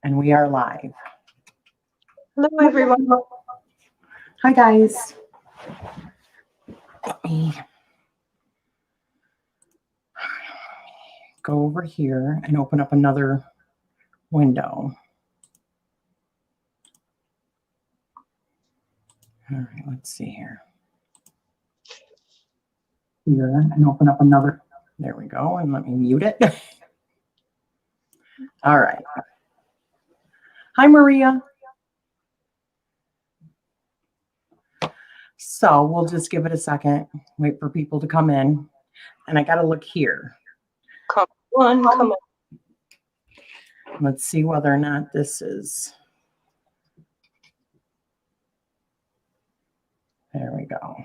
And we are live. Hello, everyone. Hi, guys. Let me go over here and open up another window. All right, let's see here. Here, and open up another. There we go. And let me mute it. All right. Hi, Maria. So we'll just give it a second, wait for people to come in. And I got to look here. Come on. Let's see whether or not this is. There we go.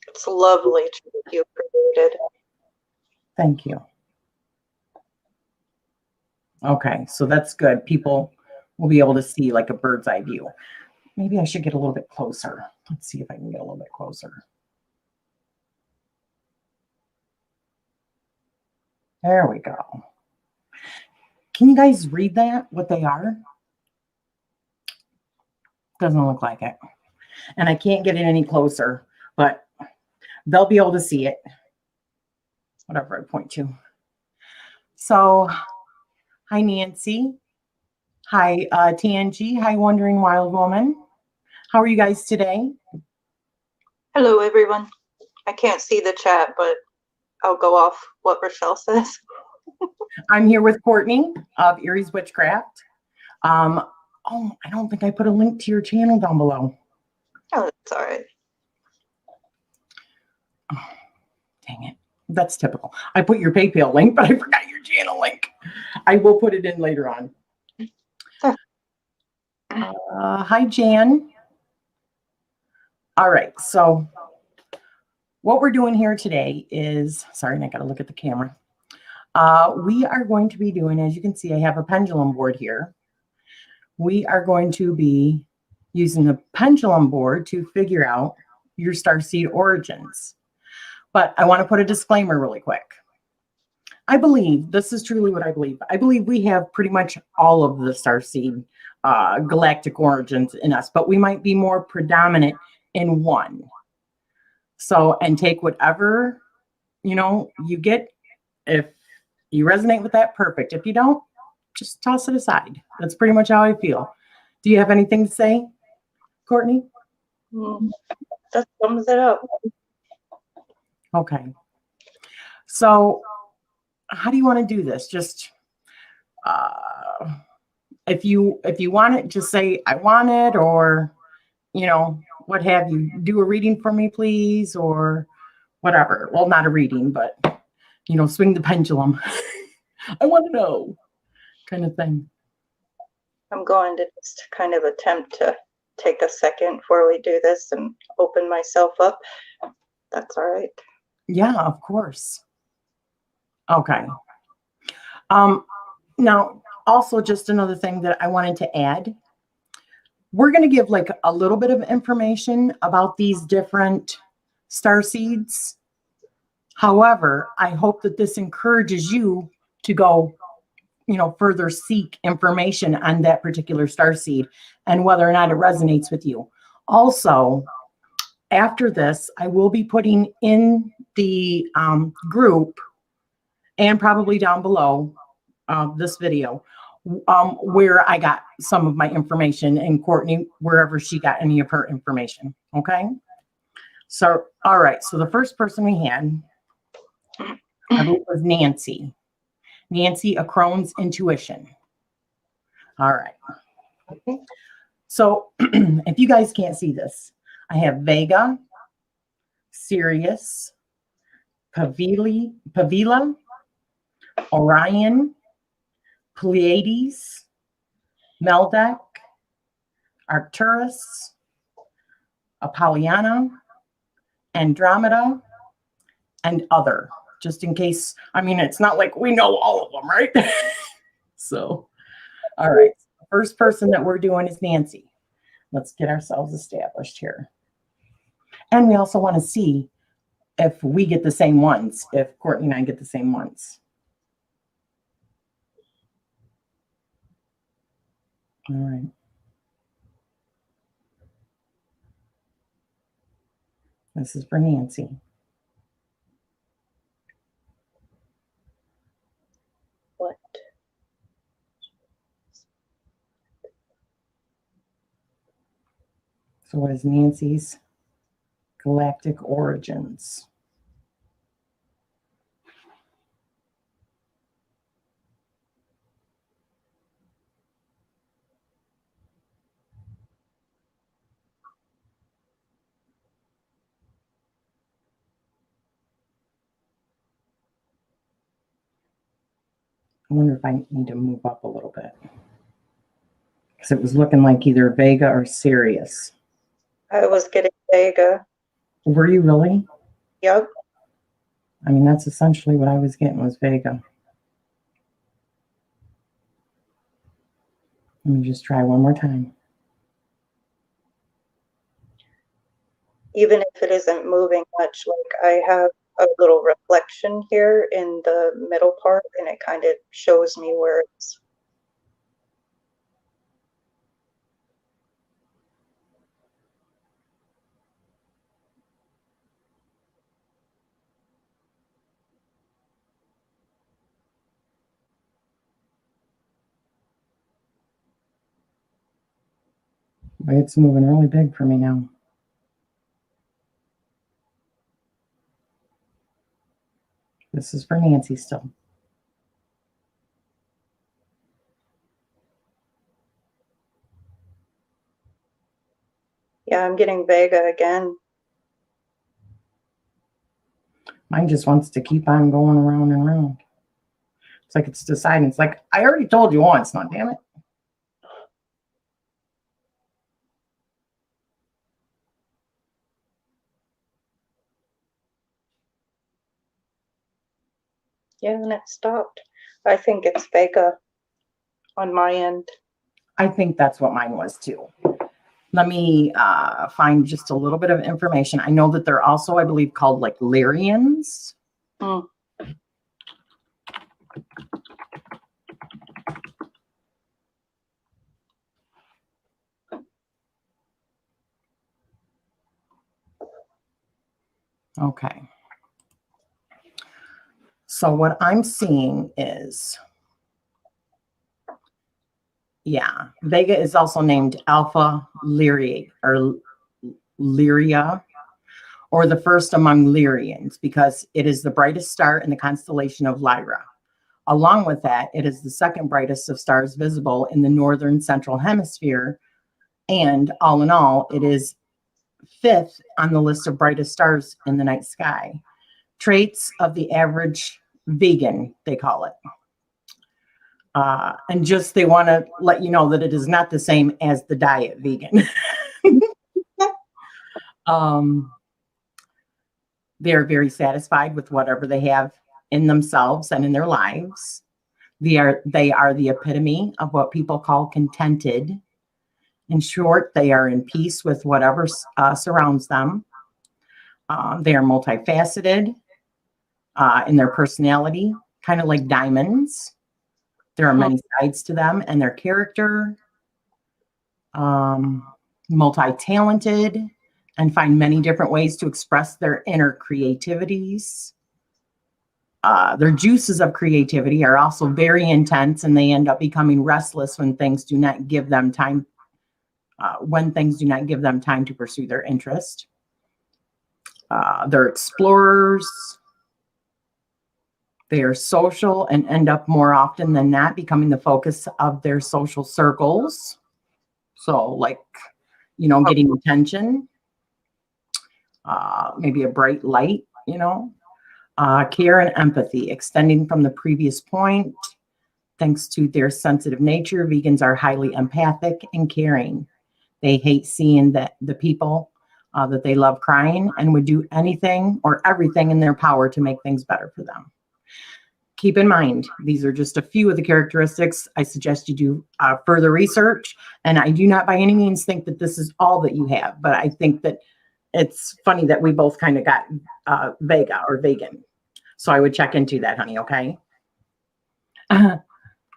It's lovely to you created. Thank you. Okay, so that's good. People will be able to see like a bird's eye view. Maybe I should get a little bit closer. Let's see if I can get a little bit closer. There we go. Can you guys read that, what they are? Doesn't look like it. And I can't get it any closer, but they'll be able to see it. Whatever I point to. So, hi, Nancy. Hi, TNG. Hi, Wandering Wild Woman. How are you guys today? Hello, everyone. I can't see the chat, but I'll go off what Rochelle says. I'm here with Courtney of Erie's Witchcraft. Oh, I don't think I put a link to your channel down below. Oh, that's all right. Oh, dang it. That's typical. I put your PayPal link, but I forgot your channel link. I will put it in later on. Hi, Jan. All right. So what we're doing here today is, sorry, I got to look at the camera. We are going to be doing, as you can see, I have a pendulum board here. We are going to be using the pendulum board to figure out your starseed origins. But I want to put a disclaimer really quick. I believe, this is truly what I believe. I believe we have pretty much all of the starseed galactic origins in us, but we might be more predominant in one. So, and take whatever, you get. If you resonate with that, perfect. If you don't, just toss it aside. That's pretty much how I feel. Do you have anything to say, Courtney? That sums it up. Okay. So how do you want to do this? Just if you want it, just say I want it, or what have you. Do a reading for me, please, or whatever. Well, not a reading, but swing the pendulum. I want to know, kind of thing. I'm going to just kind of attempt to take a second before we do this and open myself up. That's all right. Yeah, of course. Okay. Now, also just another thing that I wanted to add. We're going to give like a little bit of information about these different star seeds. However, I hope that this encourages you to go, further seek information on that particular star seed and whether or not it resonates with you. Also, after this, I will be putting in the group and probably down below this video where I got some of my information, and Courtney, wherever she got any of her information. Okay. So, all right. So the first person we had, I believe, was Nancy. Nancy, a Crohn's intuition. All right. Okay. So if you guys can't see this, I have Vega, Sirius, Pavila, Orion, Pleiades, Meldeck, Arcturus, Apollyon, Andromeda, and other. Just in case, it's not like we know all of them, right? So, all right. The first person that we're doing is Nancy. Let's get ourselves established here. And we also want to see if we get the same ones, if Courtney and I get the same ones. All right. This is for Nancy. What? So what is Nancy's galactic origins? I wonder if I need to move up a little bit. Because it was looking like either Vega or Sirius. I was getting Vega. Were you really? Yep. I mean, that's essentially what I was getting was Vega. Let me just try one more time. Even if it isn't moving much, like I have a little reflection here in the middle part, and it kind of shows me where it's. It's moving really big for me now. This is for Nancy still. Yeah, I'm getting Vega again. Mine just wants to keep on going around and around. It's like it's deciding. It's like, I already told you once, now damn it. Yeah, and it stopped. I think it's Vega on my end. I think that's what mine was too. Let me find just a little bit of information. I know that they're also, I believe, called like Lyrians. Mm. Okay. So what I'm seeing is, yeah, Vega is also named Alpha Lyria or Lyria, or the first among Lyrians, because it is the brightest star in the constellation of Lyra. Along with that, it is the second brightest of stars visible in the northern central hemisphere. And all in all, it is fifth on the list of brightest stars in the night sky. Traits of the average vegan, they call it. And just they want to let you know that it is not the same as the diet vegan. They're very satisfied with whatever they have in themselves and in their lives. They are the epitome of what people call contented. In short, they are in peace with whatever surrounds them. They are multifaceted in their personality, kind of like diamonds. There are many sides to them and their character. Multi-talented and find many different ways to express their inner creativities. Their juices of creativity are also very intense, and they end up becoming restless when things do not give them time. When things do not give them time to pursue their interest. They're explorers. They are social and end up more often than not becoming the focus of their social circles. So like, getting attention, maybe a bright light, care and empathy, extending from the previous point. Thanks to their sensitive nature, vegans are highly empathic and caring. They hate seeing the people that they love crying and would do anything or everything in their power to make things better for them. Keep in mind, these are just a few of the characteristics. I suggest you do further research. And I do not by any means think that this is all that you have, but I think that it's funny that we both kind of got Vega or vegan. So I would check into that, honey, okay?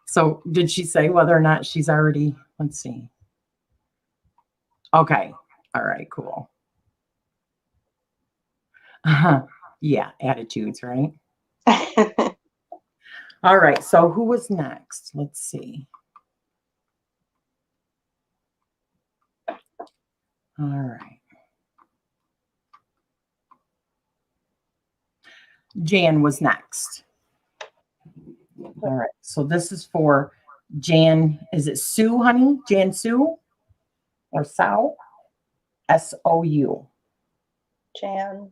So did she say whether or not she's already Let's see. Okay. All right, cool. Yeah, attitudes, right? All right, so who was next? Let's see. All right. Jan was next. All right, so this is for Jan. Is it Sue, honey? Jan Sue or Sou? S-O-U. Jan.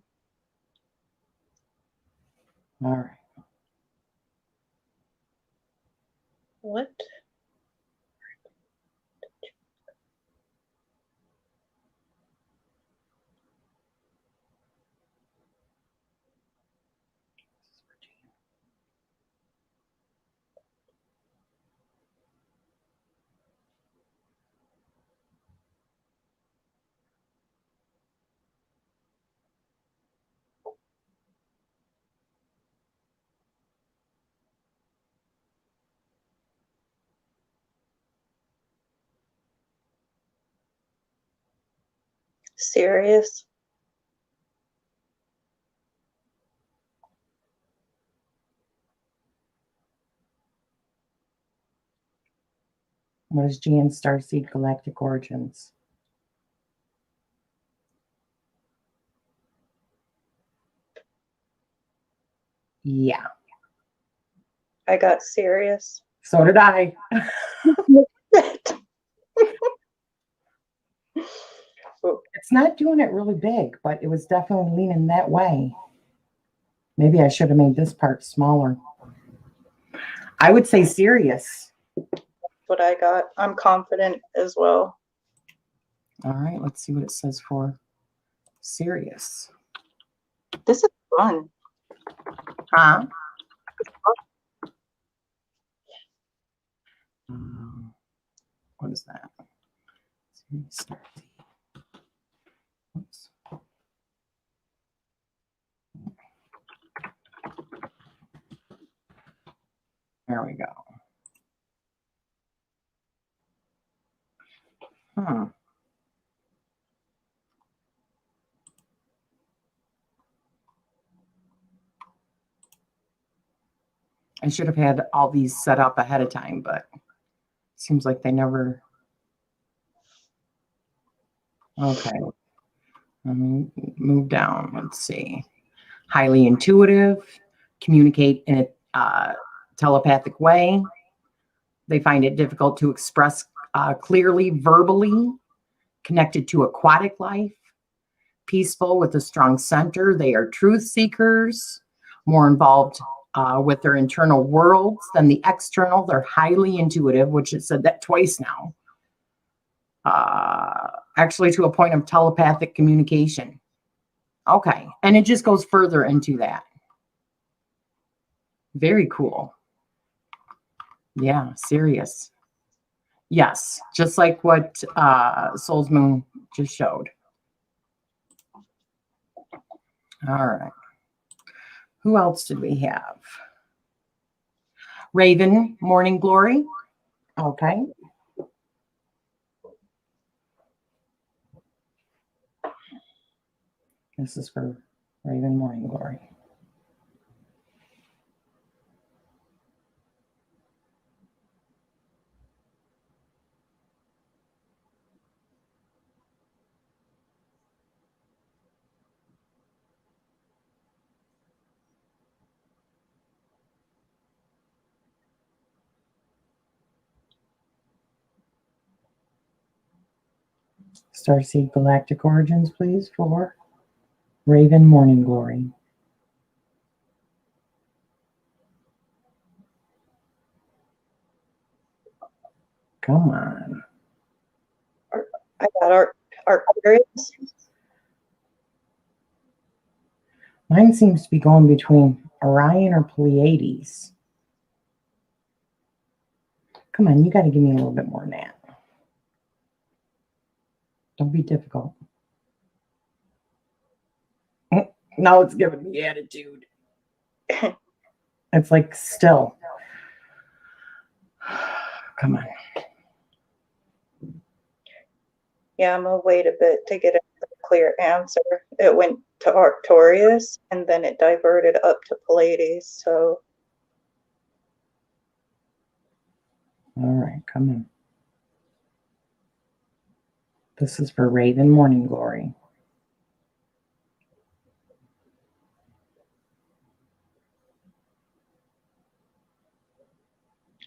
All right. What? Serious? What is Jan Starseed Galactic Origins? Yeah, I got serious. so did I. It's not doing it really big, but it was definitely leaning that way. Maybe I should have made this part smaller. I would say serious. What I got. I'm confident as well. All right, let's see what it says for serious. This is fun. Huh? What is that? Oops. There we go. I should have had all these set up ahead of time, but it seems like they never. Okay. Let me move down. Let's see. Highly intuitive, communicate in a telepathic way. They find it difficult to express clearly verbally, connected to aquatic life, peaceful with a strong center. They are truth seekers, more involved with their internal worlds than the external. They're highly intuitive, which it said that twice now. Actually, to a point of telepathic communication. Okay, and it just goes further into that. Very cool. Yeah, serious. Yes, just like what Soul's Moon just showed. All right. Who else did we have? Raven, Morning Glory. Okay. This is for Raven, Morning Glory. Starseed Galactic Origins, please, for Raven, Morning Glory. Come on. I got art periods. Mine seems to be going between Orion or Pleiades. Come on, you got to give me a little bit more than that. Don't be difficult. Now it's giving me attitude. It's like still. Come on. Yeah, I'm gonna wait a bit to get a clear answer. It went to Arcturus and then it diverted up to Pleiades. So All right, come in. This is for Raven Morning Glory.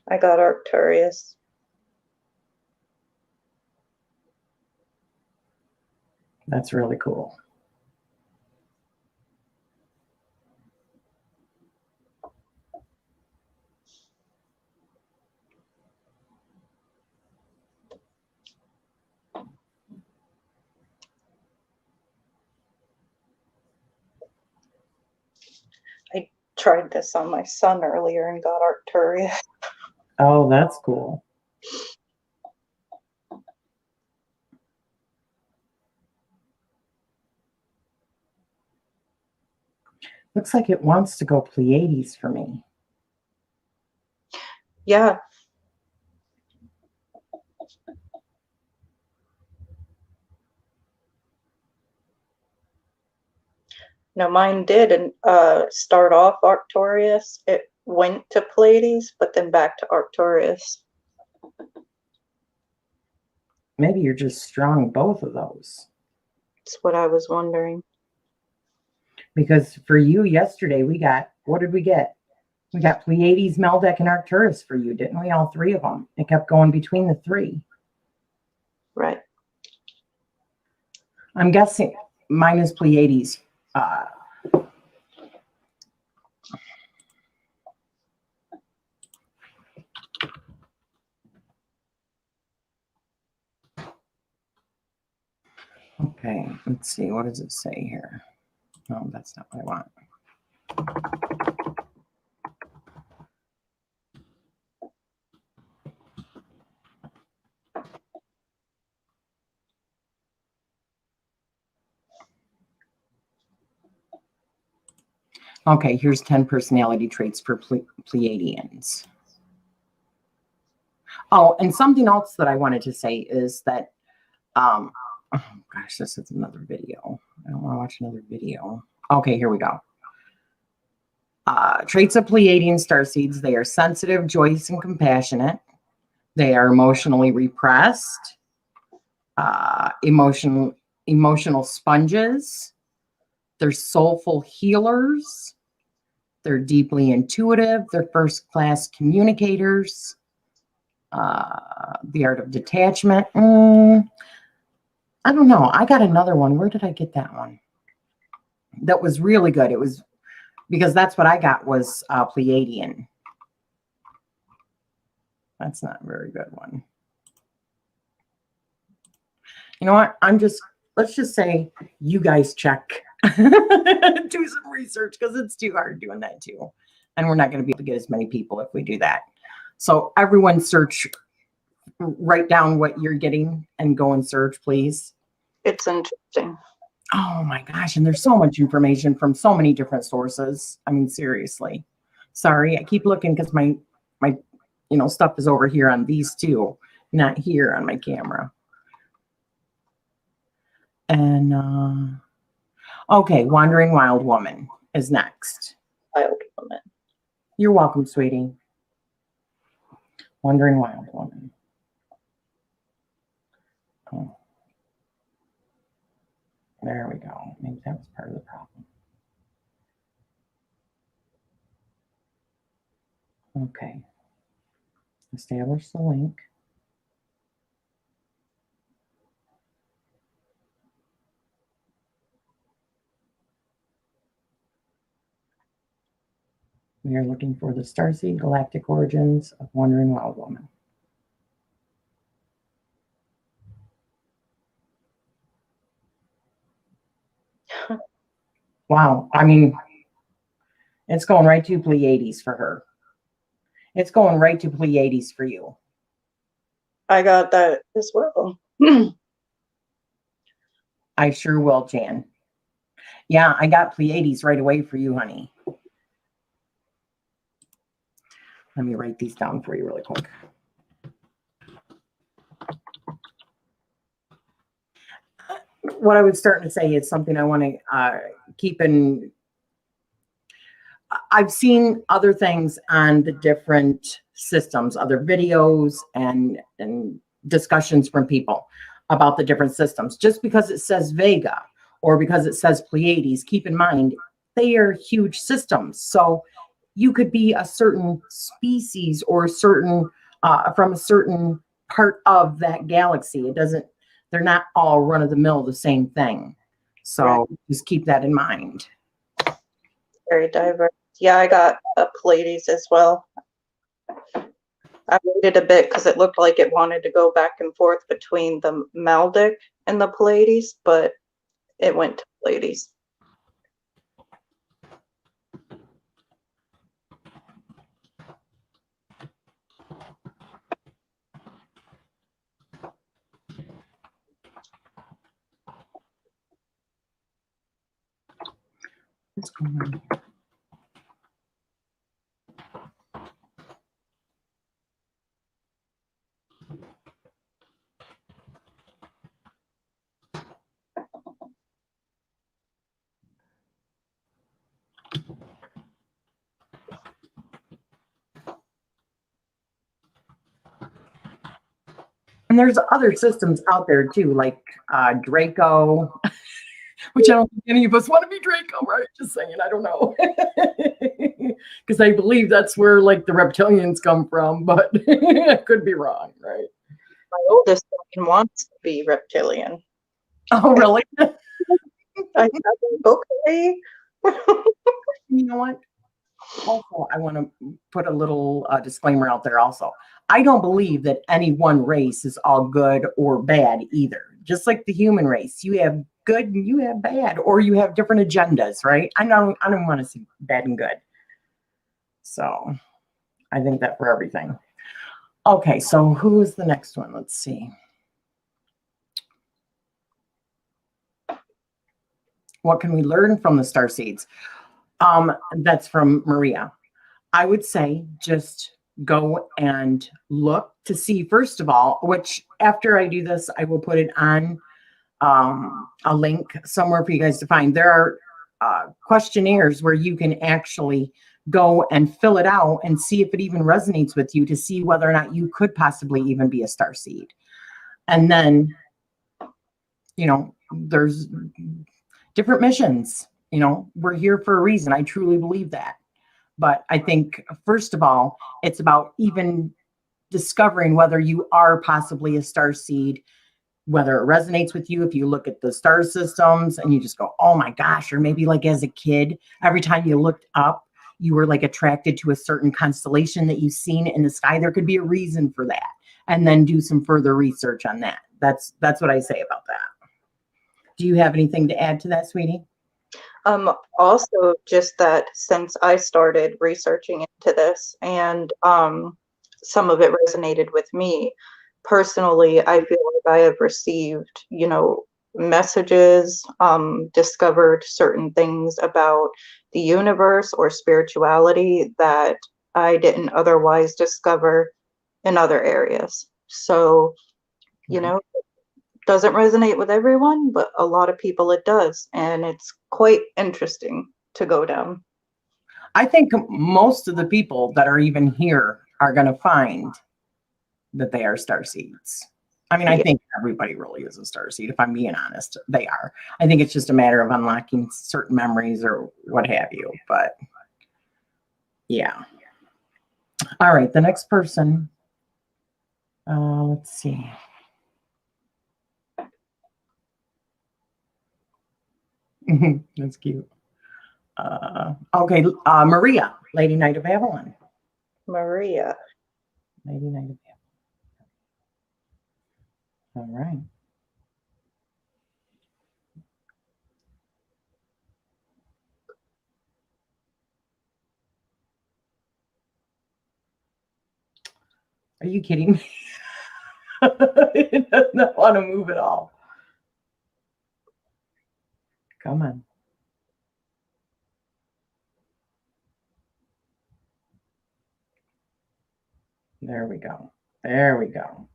I got Arcturus. That's really cool. I tried this on my son earlier and got Arcturus. Oh, that's cool. Looks like it wants to go Pleiades for me. Yeah. No, mine did and start off Arcturus. It went to Pleiades, but then back to Arcturus. Maybe you're just strong both of those. That's what I was wondering. Because for you yesterday, we got, what did we get? We got Pleiades, Meldeck, and Arcturus for you, didn't we? All three of them. It kept going between the three. Right. I'm guessing mine is Pleiades. Okay, let's see. What does it say here? No, that's not what I want. Okay, here's 10 personality traits for Pleiadians. Oh, and something else that I wanted to say is that, oh gosh, this is another video. I don't want to watch another video. Okay, here we go. Traits of Pleiadian starseeds: they are sensitive, joyous, and compassionate. They are emotionally repressed, emotional sponges. They're soulful healers. They're deeply intuitive. They're first-class communicators. The art of detachment. I don't know. I got another one. Where did I get that one? That was really good. It was because that's what I got was Pleiadian. That's not a very good one. You know what? Let's just say you guys check. Do some research because it's too hard doing that too. And we're not going to be able to get as many people if we do that. So everyone search, write down what you're getting and go and search, please. It's interesting. Oh my gosh. And there's so much information from so many different sources. I mean, seriously. Sorry, I keep looking because my stuff is over here on these two, not here on my camera. And okay, Wandering Wild Woman is next. Wild Woman. You're welcome, sweetie. Wandering Wild Woman. Oh. There we go. Maybe that was part of the problem. Okay. Establish the link. We are looking for the Starseed Galactic Origins of Wandering Wild Woman. Wow. I mean, it's going right to Pleiades for her. It's going right to Pleiades for you. I got that as well. I sure will, Jan. Yeah, I got Pleiades right away for you, honey. Let me write these down for you really quick. what I was starting to say is something I want to keep in. I've seen other things on the different systems, other videos and discussions from people about the different systems. Just because it says Vega or because it says Pleiades, keep in mind they are huge systems. So you could be a certain species or certain from a certain part of that galaxy. It doesn't. They're not all run of the mill the same thing. So Right. just keep that in mind. Very diverse. Yeah, I got a Pleiades as well. I waited a bit because it looked like it wanted to go back and forth between the Maldic and the Pleiades, but it went to Pleiades. What's going on? And there's other systems out there too, like Draco, which I don't think any of us want to be Draco, right? Just saying, I don't know. Because I believe that's where like the reptilians come from, but I could be wrong, right? My oldest one wants to be reptilian. Oh, really? I said, okay. You know what? Also, I want to put a little disclaimer out there also. I don't believe that any one race is all good or bad either. Just like the human race, you have good and you have bad, or you have different agendas, right? I don't want to see bad and good. So I think that for everything. Okay, so who is the next one? Let's see. What can we learn from the starseeds? That's from Maria. I would say just go and look to see, first of all, which after I do this, I will put it on a link somewhere for you guys to find. There are questionnaires where you can actually go and fill it out and see if it even resonates with you to see whether or not you could possibly even be a starseed. And then, there's different missions. We're here for a reason. I truly believe that. But I think, first of all, it's about even discovering whether you are possibly a starseed, whether it resonates with you. If you look at the star systems and you just go, oh my gosh, or maybe like as a kid, every time you looked up, you were like attracted to a certain constellation that you've seen in the sky. There could be a reason for that. And then do some further research on that. That's what I say about that. Do you have anything to add to that, sweetie? Also, just that since I started researching into this and some of it resonated with me personally, I feel like I have received, messages, discovered certain things about the universe or spirituality that I didn't otherwise discover in other areas. So, doesn't resonate with everyone, but a lot of people it does. And it's quite interesting to go down. I think most of the people that are even here are going to find that they are starseeds. I mean, I think everybody really is a starseed, if I'm being honest. They are. I think it's just a matter of unlocking certain memories or what have you. But yeah. All right, the next person. Let's see. That's cute. Okay, Maria, Lady Knight of Avalon. Maria. Lady Knight of Avalon. All right. Are you kidding me? It does not want to move at all. Come on. There we go. There we go.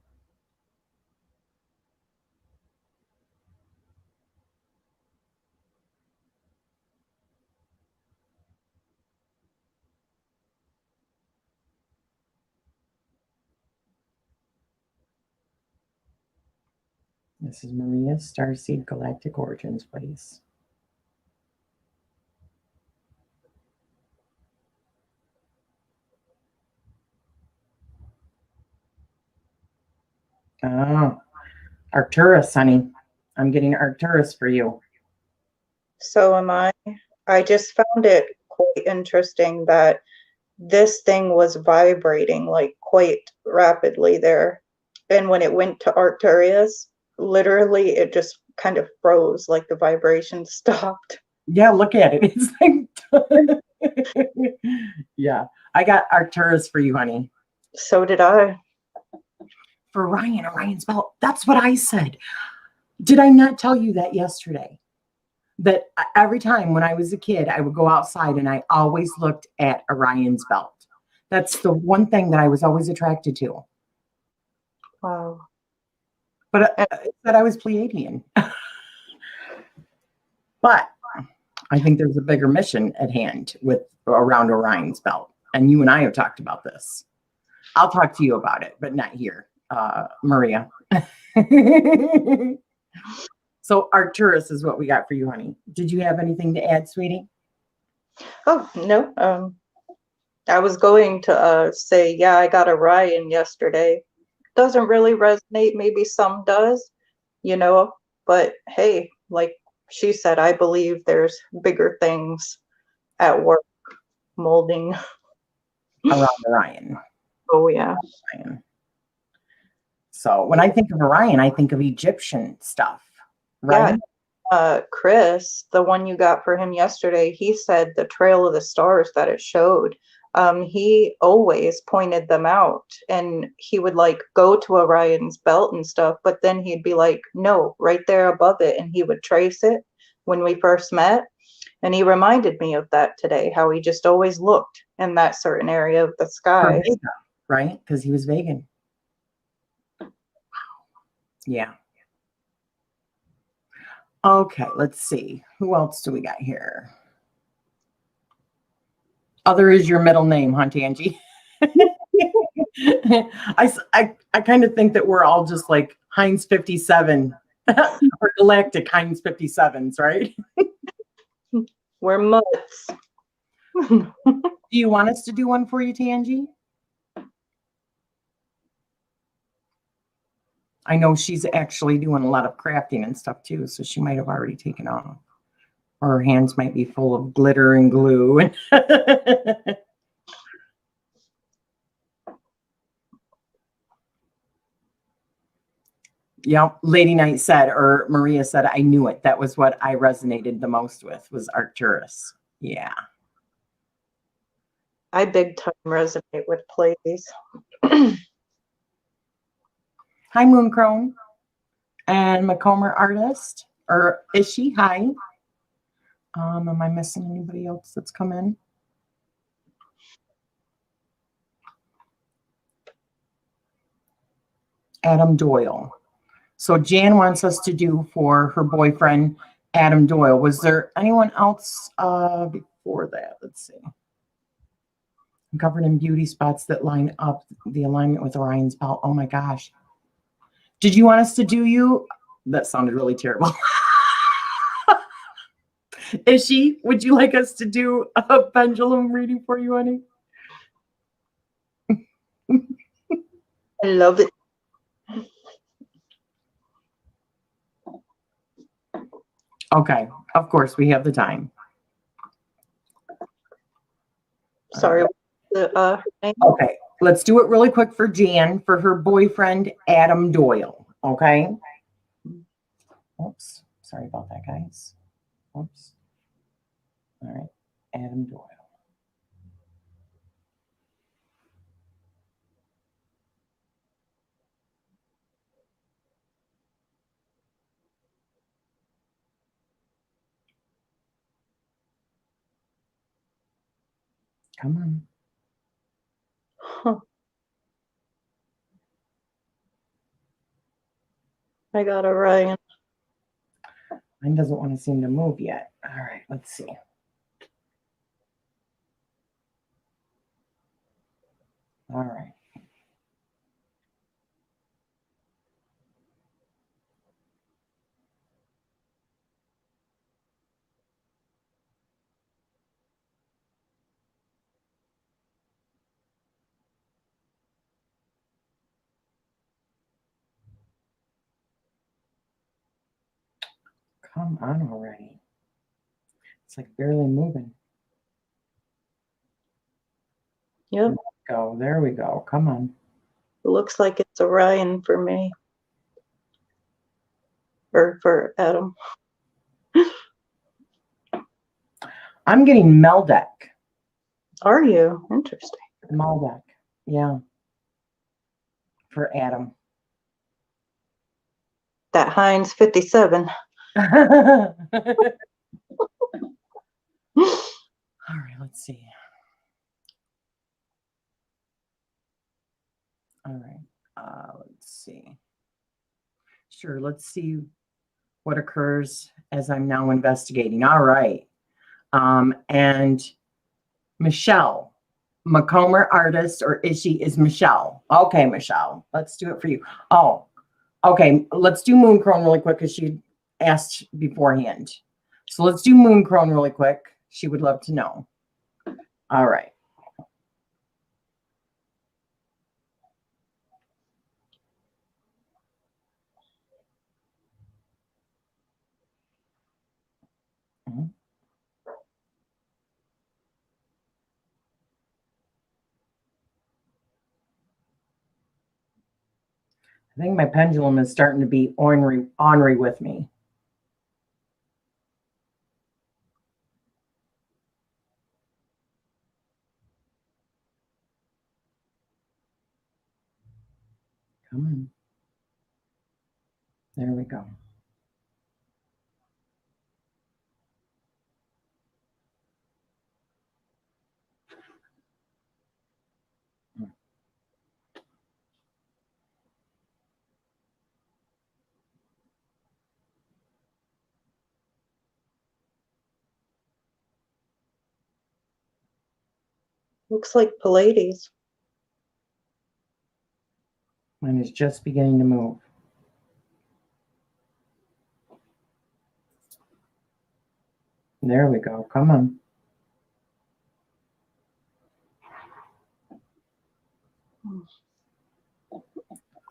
This is Maria's Starseed Galactic Origins, please. Oh, Arcturus, honey. I'm getting Arcturus for you. So am I. I just found it quite interesting that this thing was vibrating like quite rapidly there. And when it went to Arcturus, literally it just kind of froze, like the vibration stopped. Yeah, look at it. It's like, yeah, I got Arcturus for you, honey. So did I. For Ryan, Orion's belt. That's what I said. Did I not tell you that yesterday? That every time when I was a kid, I would go outside and I always looked at Orion's belt. That's the one thing that I was always attracted to. Wow. But I said I was Pleiadian. But I think there's a bigger mission at hand with around Orion's belt. And you and I have talked about this. I'll talk to you about it, but not here, Maria. So Arcturus is what we got for you, honey. Did you have anything to add, sweetie? Oh, no. I was going to say, yeah, I got Orion yesterday. Doesn't really resonate. Maybe some does, you know, but hey, like she said, I believe there's bigger things at work molding. Around Orion. Oh, yeah. Orion. So when I think of Orion, I think of Egyptian stuff, right? Yeah. Chris, the one you got for him yesterday, he said the trail of the stars that it showed. He always pointed them out and he would like go to Orion's belt and stuff, but then he'd be like, no, right there above it. And he would trace it when we first met. And he reminded me of that today, how he just always looked in that certain area of the sky. Vega, right? Because he was vegan. Yeah. Okay, let's see. Who else do we got here? Other is your middle name, huh, Angie? I kind of think that we're all just like Heinz 57 or Galactic Heinz 57s, right? We're mutts. Do you want us to do one for you, Tangie? I know she's actually doing a lot of crafting and stuff too, so she might have already taken off. Or her hands might be full of glitter and glue. Yeah, Lady Knight said, or Maria said, I knew it. That was what I resonated the most with, was Arcturus. Yeah. I big time resonate with Pleiades. Hi, Mooncrone. And Macomber Artist. Or is she? Hi. Am I missing anybody else that's come in? Adam Doyle. So Jan wants us to do for her boyfriend, Adam Doyle. Was there anyone else before that? Let's see. I'm covered in beauty spots that line up the alignment with Orion's belt. Oh my gosh. Did you want us to do you? That sounded really terrible. Is she? Would you like us to do a pendulum reading for you, honey? I love it. Okay, of course, we have the time. Sorry. Her name? Okay, let's do it really quick for Jan, for her boyfriend, Adam Doyle. Okay. Oops. Sorry about that, guys. Oops. All right. Adam Doyle. Come on. Huh. I got Orion. Mine doesn't want to seem to move yet. All right, let's see. All right. come on already. It's like barely moving. Yep. Go. There we go. Come on. It looks like it's Orion for me. Or for Adam. I'm getting Meldek. Are you? Interesting. Meldek. Yeah. For Adam. That Heinz 57. All right, let's see. All right, let's see. Sure, let's see what occurs as I'm now investigating. All right. And Michelle, Macomber artist, or is Michelle? Okay, Michelle, let's do it for you. Oh, okay, let's do Moon Crone really quick because she asked beforehand. So let's do Moon Crone really quick. She would love to know. All right. I think my pendulum is starting to be ornery with me. Come on. There we go. Looks like Pallades. Mine is just beginning to move. There we go. Come on.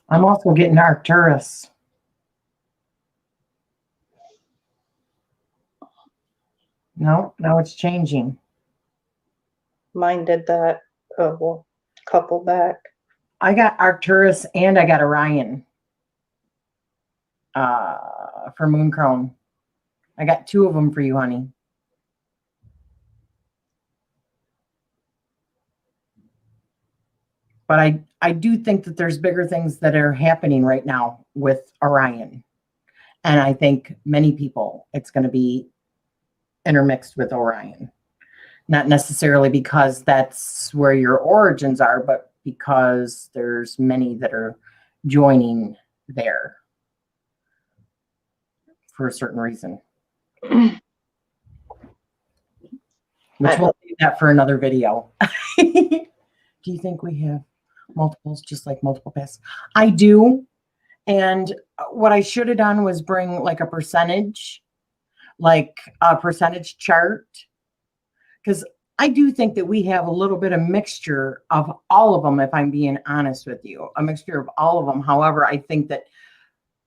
I'm also getting Arcturus. No, now it's changing. Mine did that a couple back. I got Arcturus and I got Orion for Moon Crone. I got 2 of them for you, honey. But I do think that there's bigger things that are happening right now with Orion. And I think many people, it's going to be intermixed with Orion. Not necessarily because that's where your origins are, but because there's many that are joining there for a certain reason. Which we'll do that for another video. Do you think we have multiples, just like multiple paths? I do. And what I should have done was bring like a percentage chart. Because I do think that we have a little bit of mixture of all of them, if I'm being honest with you, a mixture of all of them. However, I think that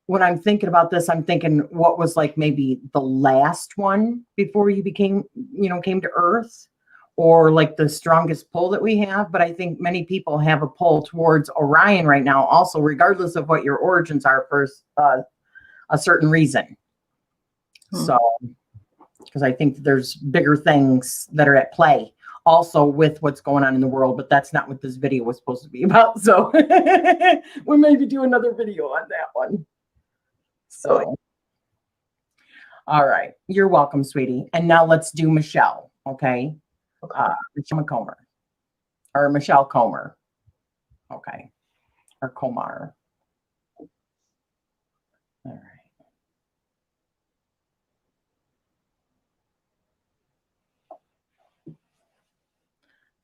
when I'm thinking about this, I'm thinking what was like maybe the last one before you came to Earth, or like the strongest pull that we have. But I think many people have a pull towards Orion right now, also, regardless of what your origins are for a certain reason. So, because I think there's bigger things that are at play also with what's going on in the world, but that's not what this video was supposed to be about. So we'll maybe do another video on that one. So, all right. You're welcome, sweetie. And now let's do Michelle. Okay. Michelle Macomber or Michelle Comer. Okay. Or Comar. All right.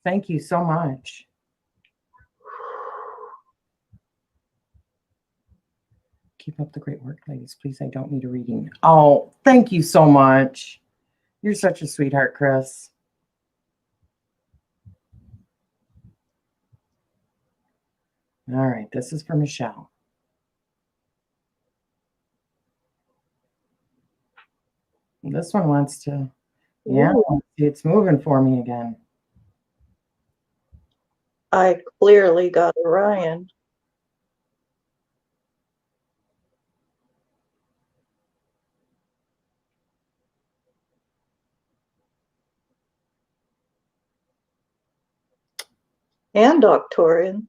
Thank you so much. Keep up the great work, ladies. Please, I don't need a reading. Oh, thank you so much. You're such a sweetheart, Chris. All right, this is for Michelle. this one wants to, yeah, Ooh, it's moving for me again. I clearly got Orion. And Octorian.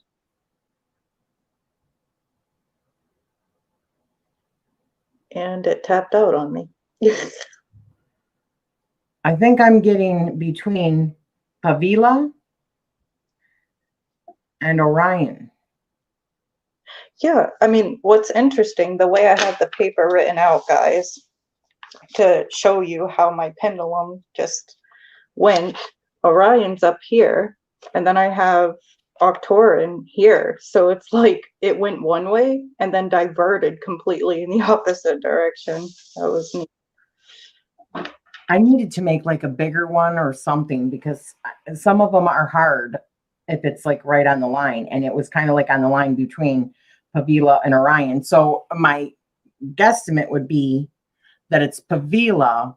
And it tapped out on me. I think I'm getting between Pavila and Orion. Yeah, I mean, what's interesting, the way I have the paper written out, guys, to show you how my pendulum just went, Orion's up here, and then I have Octoran here. So it's like it went one way and then diverted completely in the opposite direction. That was neat. I needed to make like a bigger one or something because some of them are hard if it's like right on the line. And it was kind of like on the line between Pavila and Orion. So my guesstimate would be that it's Pavila,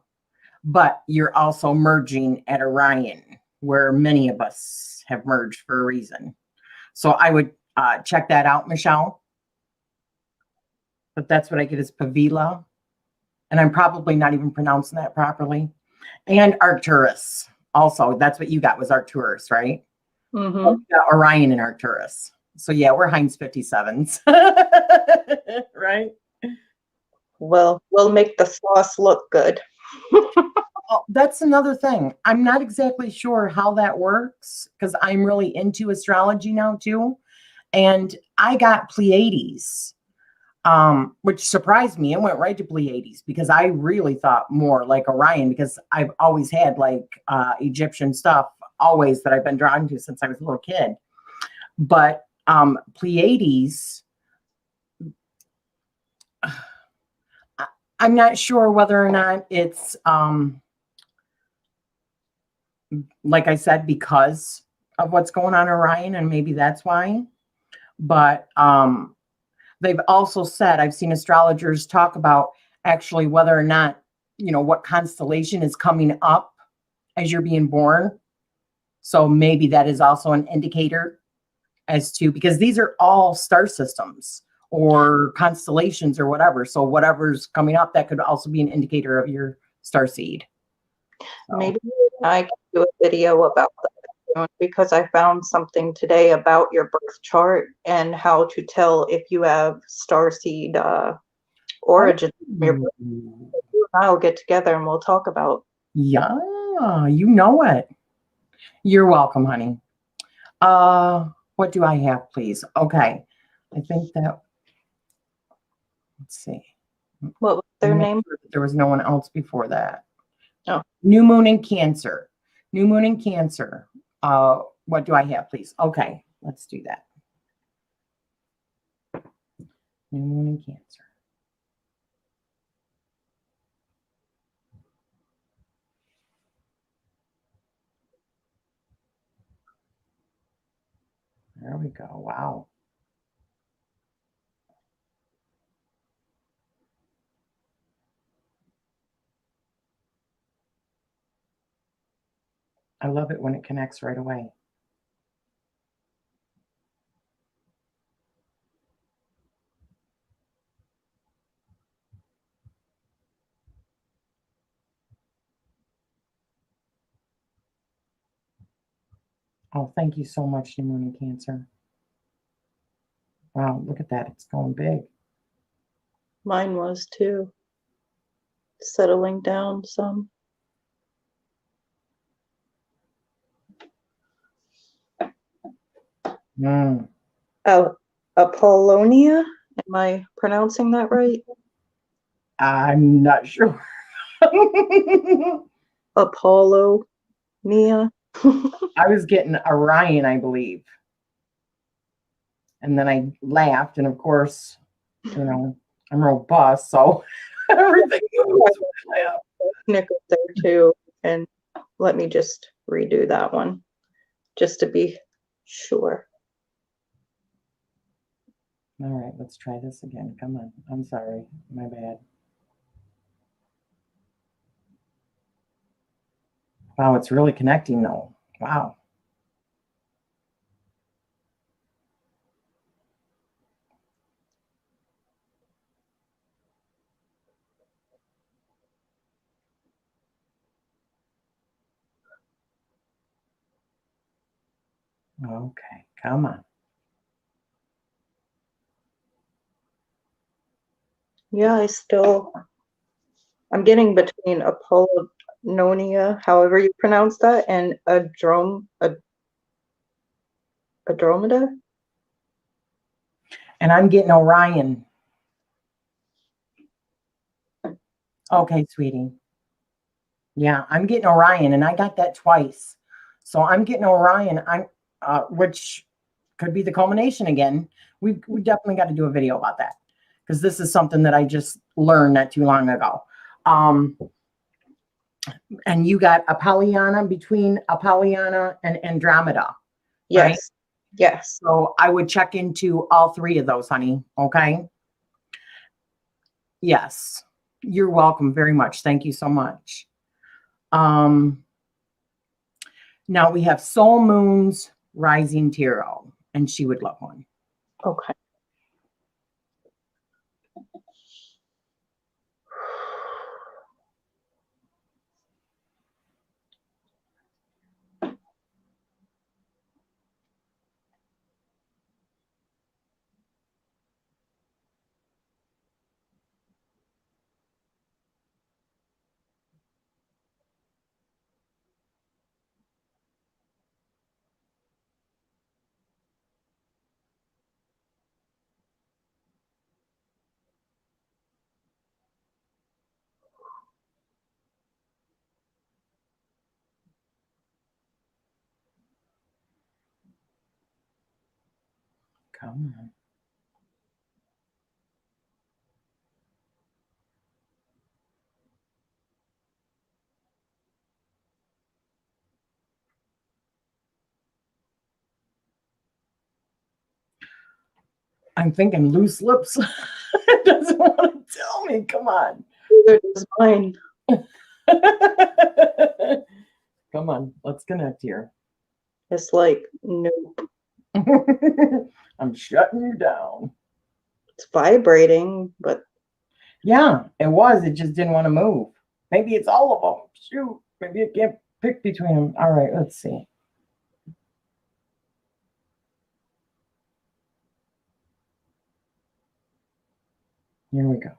but you're also merging at Orion, where many of us have merged for a reason. So I would check that out, Michelle. But that's what I get is Pavila. And I'm probably not even pronouncing that properly. And Arcturus. Also, that's what you got was Arcturus, right? Mm-hmm. Orion and Arcturus. So yeah, we're Heinz 57s. Right? Well, we'll make the sauce look good. Oh, that's another thing. I'm not exactly sure how that works because I'm really into astrology now too. And I got Pleiades, which surprised me. It went right to Pleiades because I really thought more like Orion because I've always had like Egyptian stuff always that I've been drawn to since I was a little kid. But Pleiades, I'm not sure whether or not it's like I said, because of what's going on in Orion, and maybe that's why. But they've also said, I've seen astrologers talk about actually whether or not, what constellation is coming up as you're being born. So maybe that is also an indicator as to, because these are all star systems or constellations or whatever. So whatever's coming up, that could also be an indicator of your star seed. So, Maybe I can do a video about that because I found something today about your birth chart and how to tell if you have starseed origin from your birth. You and I'll get together and we'll talk about. yeah, you know it. You're welcome, honey. What do I have, please? Okay. I think that, let's see. What was their name? Sure there was no one else before that. Oh. New moon in Cancer. New moon in Cancer. What do I have, please? Okay, let's do that. New moon in Cancer. There we go. Wow. I love it when it connects right away. Oh, thank you so much, New moon in Cancer. Wow, look at that. It's going big. Mine was too. Settling down some. Mm. Oh, Apollonia? Am I pronouncing that right? I'm not sure. Apollonia. I was getting Orion, I believe. And then I laughed. And of course, I'm robust. So everything moves when I laugh. Nickel there too. And let me just redo that one just to be sure. All right, let's try this again. Come on. I'm sorry. My bad. Wow, it's really connecting though. Wow. Okay, come on. Yeah, I'm getting between Apollonia, however you pronounce that, and Andromeda. And I'm getting Orion. Okay, sweetie. Yeah, I'm getting Orion, and I got that twice. So I'm getting Orion. Which could be the culmination again. We definitely got to do a video about that because this is something that I just learned not too long ago. And you got Apollyon between Apollyon and Andromeda, right? Yes. Yes. So I would check into all three of those, honey. Okay. Yes. You're welcome very much. Thank you so much. Now we have Soul Moon's Rising Tarot, and she would love one. Okay. Come on. I'm thinking loose lips. It doesn't want to tell me. Come on. Neither does mine. Come on. Let's connect here. It's like, nope. I'm shutting you down. It's vibrating, but Yeah, it was. It just didn't want to move. Maybe it's all of them. Shoot. Maybe it can't pick between them. All right, let's see. Here we go.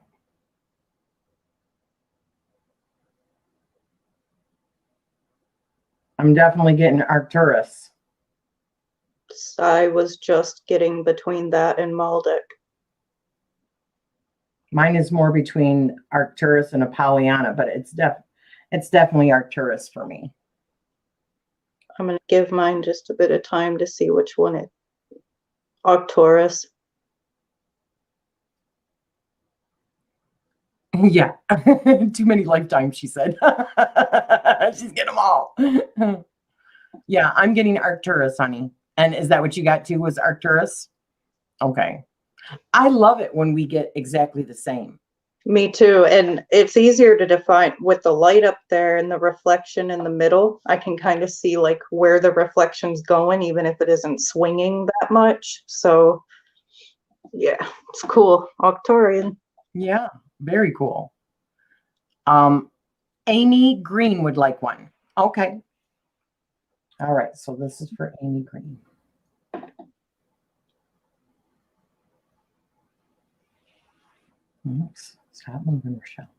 I'm definitely getting Arcturus. I was just getting between that and Maldek. Mine is more between Arcturus and Apollyon, but it's definitely Arcturus for me. I'm going to give mine just a bit of time to see which one it. Arcturus. Yeah. Too many lifetimes, she said. She's getting them all. Yeah, I'm getting Arcturus, honey. And is that what you got too, was Arcturus? Okay. I love it when we get exactly the same. Me too. And it's easier to define with the light up there and the reflection in the middle. I can kind of see like where the reflection's going, even if it isn't swinging that much. So yeah, it's cool. Arcturian. Yeah, very cool. Amy Green would like one. Okay. All right. So this is for Amy Green. Oops. Stop moving, Rochelle.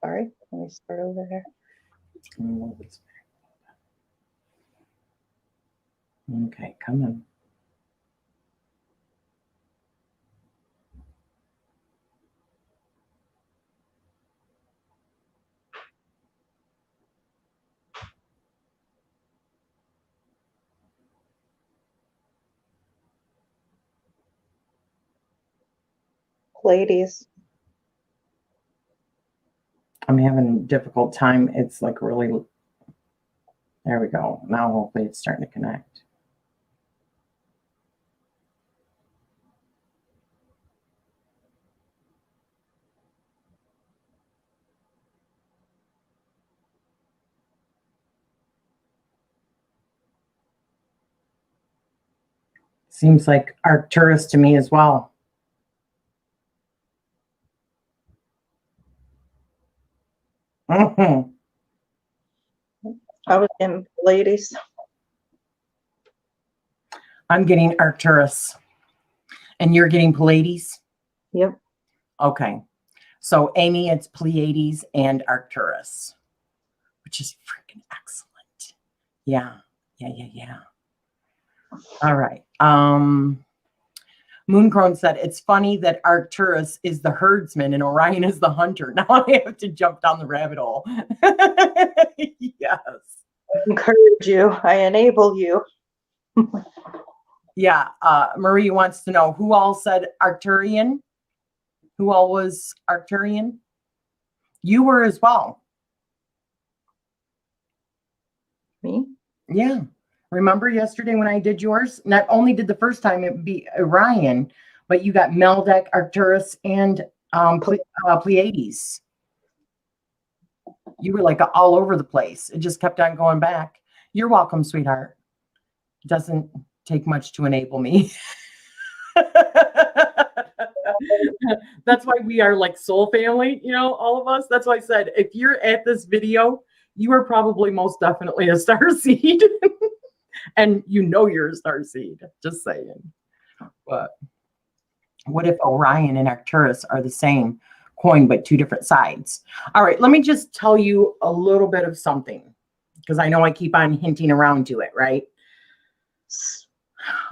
Sorry, let me start over here. Okay, come on. Ladies. I'm having a difficult time. It's like really, there we go. Now hopefully it's starting to connect. Seems like Arcturus to me as well. Mm-hmm. I was in ladies. I'm getting Arcturus. And you're getting Pleiades? Yep. Okay. So, Amy, it's Pleiades and Arcturus, which is freaking excellent. Yeah. All right. Mooncrone said, it's funny that Arcturus is the herdsman and Orion is the hunter. Now I have to jump down the rabbit hole. Yes. I encourage you. I enable you. Yeah. Marie wants to know who all said Arcturian? Who all was Arcturian? You were as well. Me? Yeah. Remember yesterday when I did yours? Not only did the first time it be Orion, but you got Meldeck, Arcturus, and Pleiades. You were like all over the place. It just kept on going back. You're welcome, sweetheart. It doesn't take much to enable me. That's why we are like soul family, you know, all of us. That's why I said, if you're at this video, you are probably most definitely a starseed. And you know you're a starseed, just saying. But what if Orion and Arcturus are the same coin, but two different sides? All right, let me just tell you a little bit of something, because I know I keep on hinting around to it, right?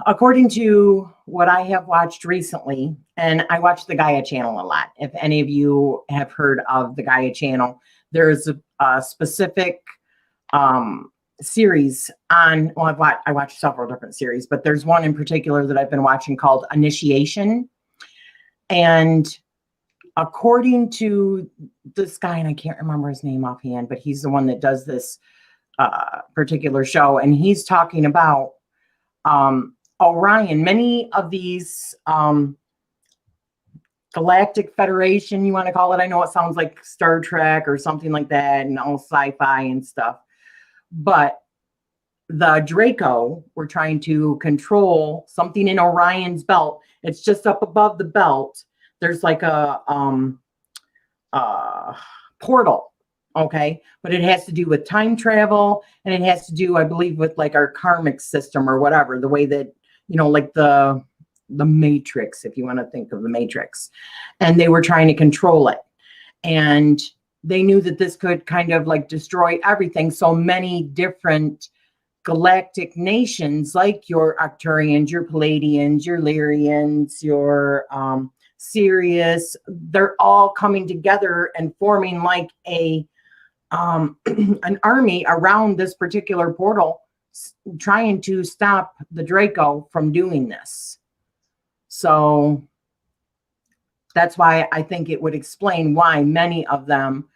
According to what I have watched recently, and I watch the Gaia channel a lot. If any of you have heard of the Gaia channel, there's a specific series on, well, I watched several different series, but there's one in particular that I've been watching called Initiation. And according to this guy, and I can't remember his name offhand, but he's the one that does this particular show, and he's talking about Orion. Many of these Galactic Federation, you want to call it, I know it sounds like Star Trek or something like that, and all sci-fi and stuff, but the Draco were trying to control something in Orion's belt. It's just up above the belt. There's like a portal, okay? But it has to do with time travel, and it has to do, I believe, with like our karmic system or whatever, the way that, you know, like the Matrix, if you want to think of the Matrix. And they were trying to control it. And they knew that this could kind of like destroy everything. So many different galactic nations, like your Arcturians, your Palladians, your Lyrians, your Sirius, they're all coming together and forming like a an army around this particular portal, trying to stop the Draco from doing this. So that's why I think it would explain why many of them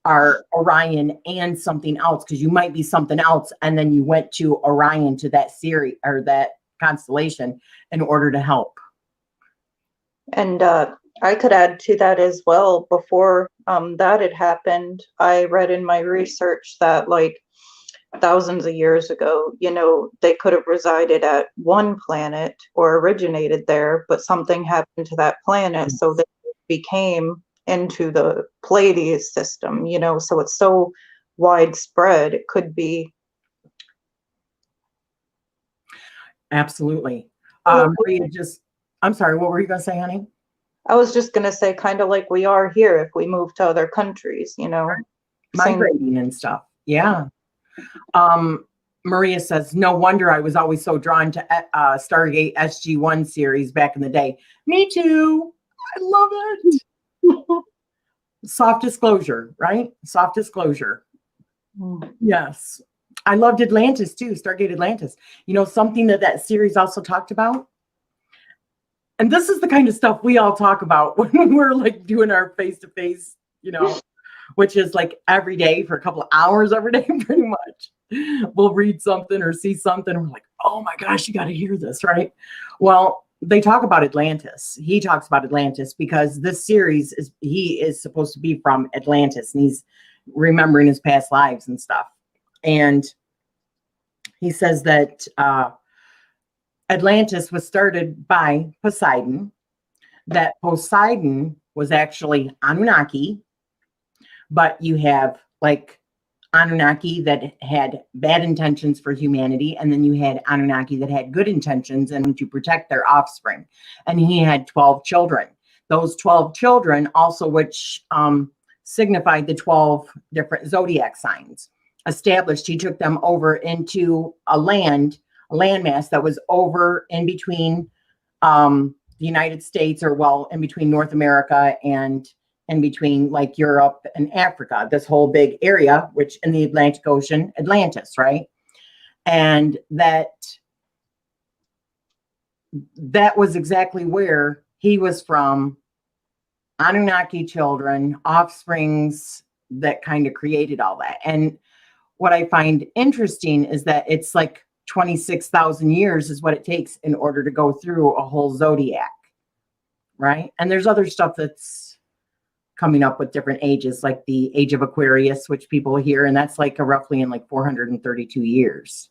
are Orion and something else, because you might be something else and then you went to Orion, to that series or that constellation, in order to help. And I could add to that as well. Before that had happened, I read in my research that like thousands of years ago, you know, they could have resided at one planet or originated there, but something happened to that planet, so they became into the Pleiades system, you know, so it's so widespread. It could be. Absolutely. I'm sorry, what were you going to say, honey? I was just going to say, kind of like we are here if we move to other countries, you know. Migrating and stuff. Yeah. Maria says, no wonder I was always so drawn to Stargate SG-1 series back in the day. Me too. I love it. Soft disclosure, right? Soft disclosure. Yes. I loved Atlantis too, Stargate Atlantis. You know, something that series also talked about? And this is the kind of stuff we all talk about when we're like doing our face-to-face, which is like every day for a couple of hours every day, pretty much. We'll read something or see something, and we're like, oh my gosh, you got to hear this, right? Well, they talk about Atlantis. He talks about Atlantis because this series he is supposed to be from Atlantis, and he's remembering his past lives and stuff. And he says that Atlantis was started by Poseidon, that Poseidon was actually Anunnaki, but you have like Anunnaki that had bad intentions for humanity, and then you had Anunnaki that had good intentions and to protect their offspring. And he had 12 children. Those 12 children also, which signified the 12 different zodiac signs, established, he took them over into a landmass that was over in between the United States, or well, in between North America and in between like Europe and Africa, this whole big area, which in the Atlantic Ocean, Atlantis, right? And that was exactly where he was from. Anunnaki children, offsprings that kind of created all that. And what I find interesting is that it's like 26,000 years is what it takes in order to go through a whole zodiac, right? And there's other stuff that's coming up with different ages, like the age of Aquarius, which people hear, and that's like roughly in like 432 years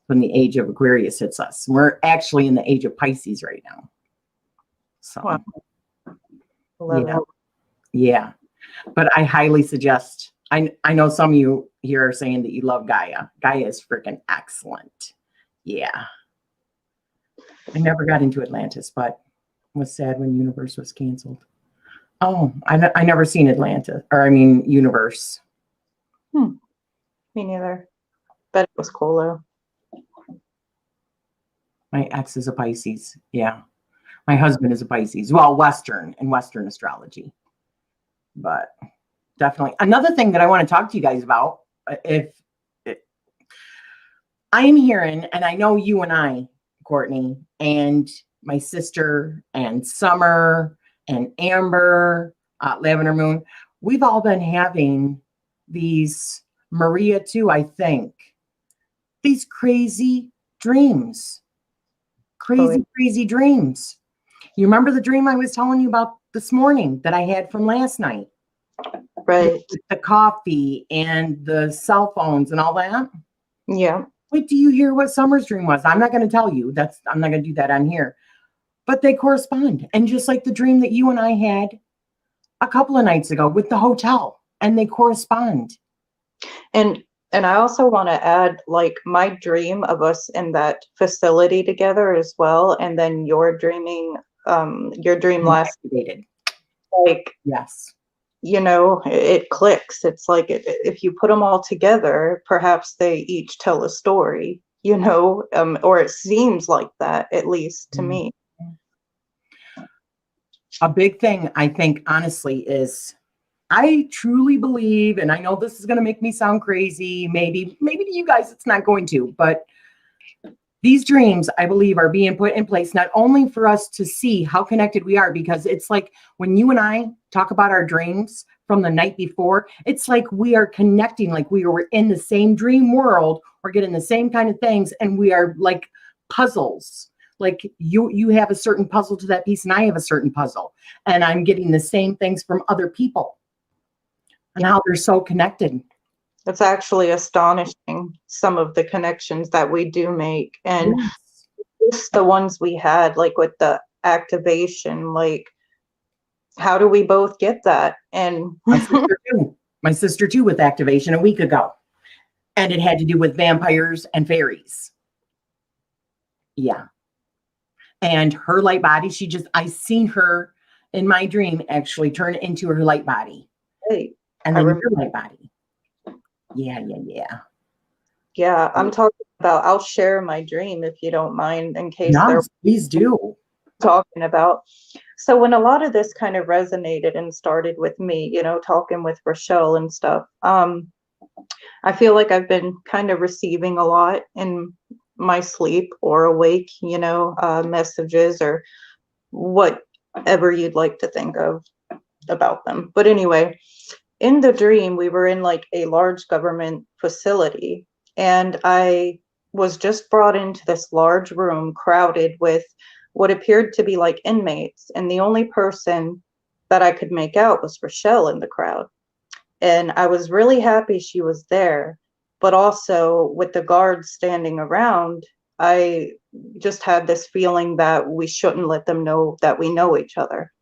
when the age of Aquarius hits us. We're actually in the age of Pisces right now. So, wow. Yeah. But I highly suggest, I know some of you here are saying that you love Gaia. Gaia is freaking excellent. Yeah. I never got into Atlantis, but was sad when Universe was canceled. Oh, I never seen Universe. Me neither. But it was cool though. My ex is a Pisces. Yeah. My husband is a Pisces. Well, Western astrology. But definitely. Another thing that I want to talk to you guys about, I'm hearing, and I know you and I, Courtney, and my sister, and Summer, and Amber, Lavender Moon, we've all been having these, Maria too, I think, these crazy dreams. Crazy dreams. You remember the dream I was telling you about this morning that I had from last night? Right. The coffee and the cell phones and all that? Yeah. Wait, do you hear what Summer's dream was? I'm not going to tell you. I'm not going to do that on here. But they correspond. And just like the dream that you and I had a couple of nights ago with the hotel, and they correspond. And I also want to add, like, my dream of us in that facility together as well, and then your dream last, like, yes, it clicks. It's like if you put them all together, perhaps they each tell a story, or it seems like that, at least to me. A big thing, I think, honestly, is I truly believe, and I know this is going to make me sound crazy, maybe to you guys it's not going to, but these dreams, I believe, are being put in place not only for us to see how connected we are, because it's like when you and I talk about our dreams from the night before, it's like we are connecting, like we were in the same dream world, we're getting the same kind of things, and we are like puzzles. Like you have a certain puzzle to that piece, and I have a certain puzzle, and I'm getting the same things from other people, and how they're so connected. It's actually astonishing, some of the connections that we do make, and just the ones we had, like with the activation, like, how do we both get that? And my sister too with activation a week ago, and it had to do with vampires and fairies. Yeah. And her light body, I seen her in my dream actually turn into her light body. Hey, and then your light body. Yeah. Yeah, I'm talking about, I'll share my dream if you don't mind, in case please do. Talking about. So when a lot of this kind of resonated and started with me, talking with Rochelle and stuff, I feel like I've been kind of receiving a lot in my sleep or awake, messages or whatever you'd like to think of about them. But anyway, in the dream, we were in like a large government facility, and I was just brought into this large room crowded with what appeared to be like inmates. And the only person that I could make out was Rochelle in the crowd. And I was really happy she was there. But also with the guards standing around, I just had this feeling that we shouldn't let them know that we know each other.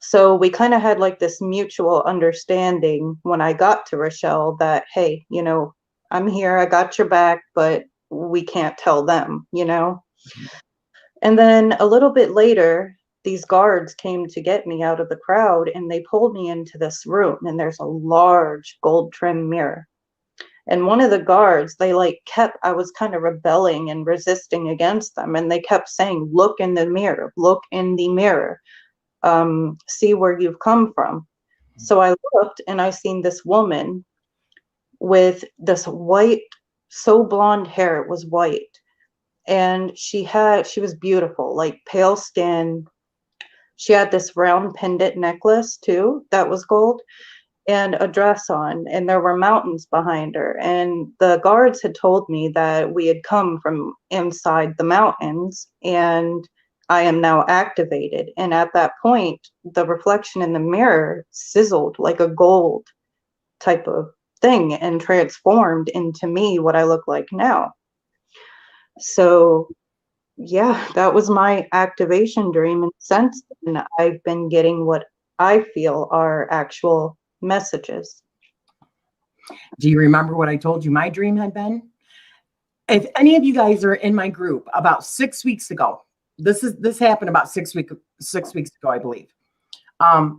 So we kind of had like this mutual understanding when I got to Rochelle that, hey, you know, I'm here, I got your back, but we can't tell them, you know? And then a little bit later, these guards came to get me out of the crowd, and they pulled me into this room, and there's a large gold trim mirror. And one of the guards, they like kept, I was kind of rebelling and resisting against them. And they kept saying, look in the mirror, look in the mirror, see where you've come from. So I looked, and I seen this woman with this white, so blonde hair, it was white. And she was beautiful, like pale skin. She had this round pendant necklace too, that was gold, and a dress on, and there were mountains behind her. And the guards had told me that we had come from inside the mountains, and I am now activated. And at that point, the reflection in the mirror sizzled like a gold type of thing and transformed into me, what I look like now. So yeah, that was my activation dream. And since then, I've been getting what I feel are actual messages. Do you remember what I told you my dream had been? If any of you guys are in my group, about 6 weeks ago, this happened about 6 weeks ago, I believe. I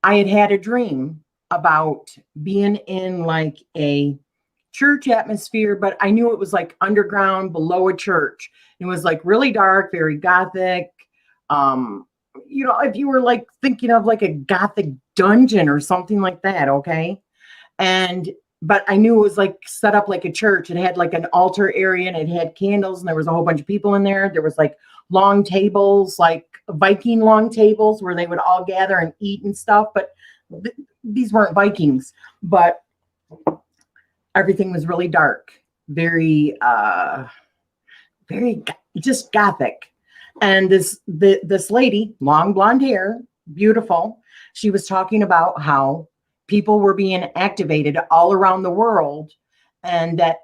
had a dream about being in like a church atmosphere, but I knew it was like underground below a church. It was like really dark, very gothic. You know, if you were like thinking of like a gothic dungeon or something like that, okay? But I knew it was like set up like a church. It had like an altar area, and it had candles, and there was a whole bunch of people in there. There was like long tables, like Viking long tables where they would all gather and eat and stuff. But these weren't Vikings, but everything was really dark, very just gothic. And this lady, long blonde hair, beautiful, she was talking about how people were being activated all around the world, and that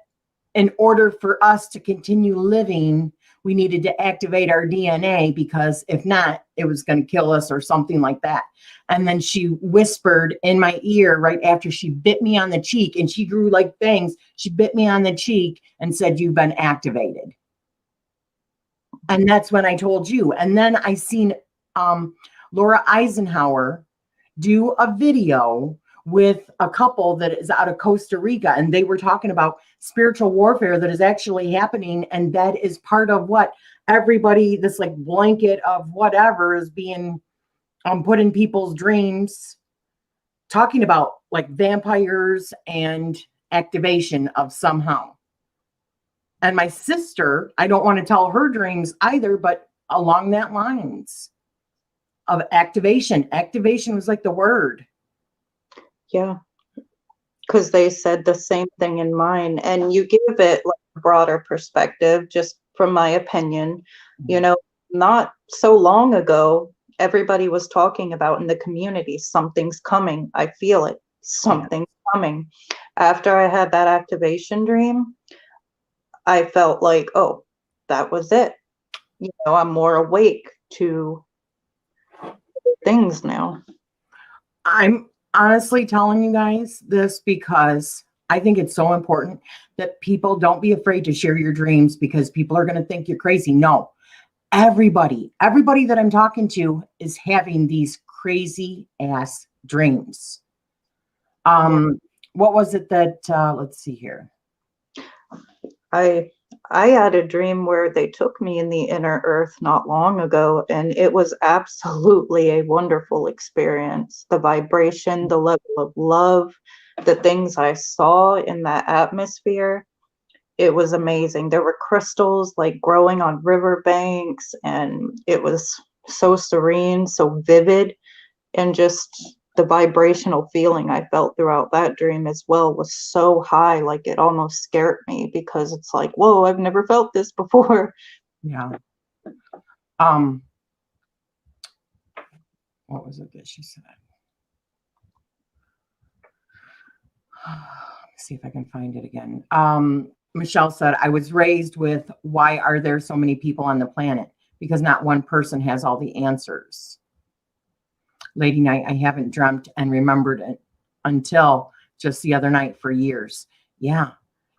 in order for us to continue living, we needed to activate our DNA, because if not, it was going to kill us or something like that. And then she whispered in my ear right after she bit me on the cheek, and she grew like fangs. She bit me on the cheek and said, "You've been activated." And that's when I told you. And then I seen Laura Eisenhower do a video with a couple that is out of Costa Rica, and they were talking about spiritual warfare that is actually happening, and that is part of what everybody, this like blanket of whatever is being put in people's dreams, talking about like vampires and activation of somehow. And my sister, I don't want to tell her dreams either, but along that lines of activation. Activation was like the word. Yeah, because they said the same thing in mine. And you give it like a broader perspective, just from my opinion. You know, not so long ago, everybody was talking about in the community, something's coming. I feel it. Something's coming. After I had that activation dream, I felt like, oh, that was it. You know, I'm more awake to things now. I'm honestly telling you guys this because I think it's so important that people don't be afraid to share your dreams, because people are going to think you're crazy. No, everybody that I'm talking to is having these crazy ass dreams. What was it that, let's see here. I had a dream where they took me in the inner earth not long ago, and it was absolutely a wonderful experience. The vibration, the level of love, the things I saw in that atmosphere, it was amazing. There were crystals like growing on riverbanks, and it was so serene, so vivid, and just the vibrational feeling I felt throughout that dream as well was so high, like it almost scared me, because it's like, whoa, I've never felt this before. Yeah. What was it that she said? Let's see if I can find it again. Michelle said, I was raised with, why are there so many people on the planet? Because not one person has all the answers. Lady Night, I haven't dreamt and remembered it until just the other night for years. Yeah.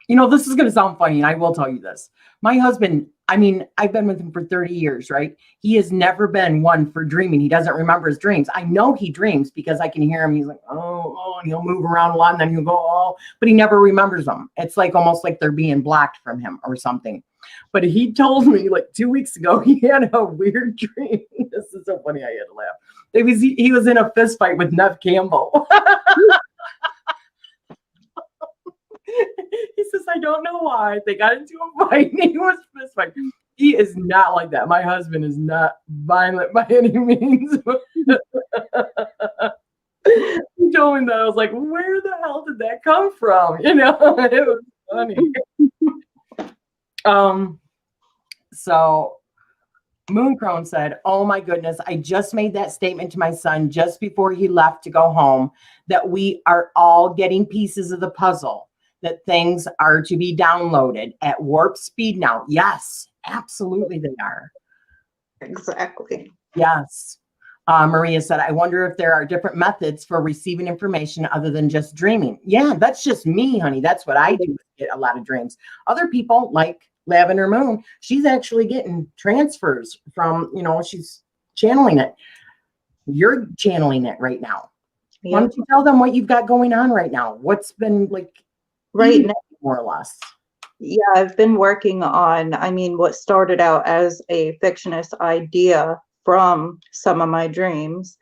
You know, this is going to sound funny, and I will tell you this. My husband, I mean, I've been with him for 30 years, right? He has never been one for dreaming. He doesn't remember his dreams. I know he dreams because I can hear him. He's like, oh, and he'll move around a lot, and then he'll go, oh, but he never remembers them. It's like almost like they're being blocked from him or something. But he told me like 2 weeks ago, he had a weird dream. This is so funny. I had to laugh. He was in a fist fight with Nev Campbell. He says, I don't know why. They got into a fight and he was fist fight. He is not like that. My husband is not violent by any means. He told me that. I was like, where the hell did that come from? You know, it was funny. So Mooncrone said, oh my goodness, I just made that statement to my son just before he left to go home, that we are all getting pieces of the puzzle, that things are to be downloaded at warp speed now. Yes, absolutely they are. Exactly. Yes. Maria said, I wonder if there are different methods for receiving information other than just dreaming. Yeah, that's just me, honey. That's what I do, get a lot of dreams. Other people, like Lavender Moon, she's actually getting transfers from, you know, she's channeling it. You're channeling it right now. Yep. Why don't you tell them what you've got going on right now? What's been like right now, more or less? Yeah, I've been working on, I mean, what started out as a fictionist idea from some of my dreams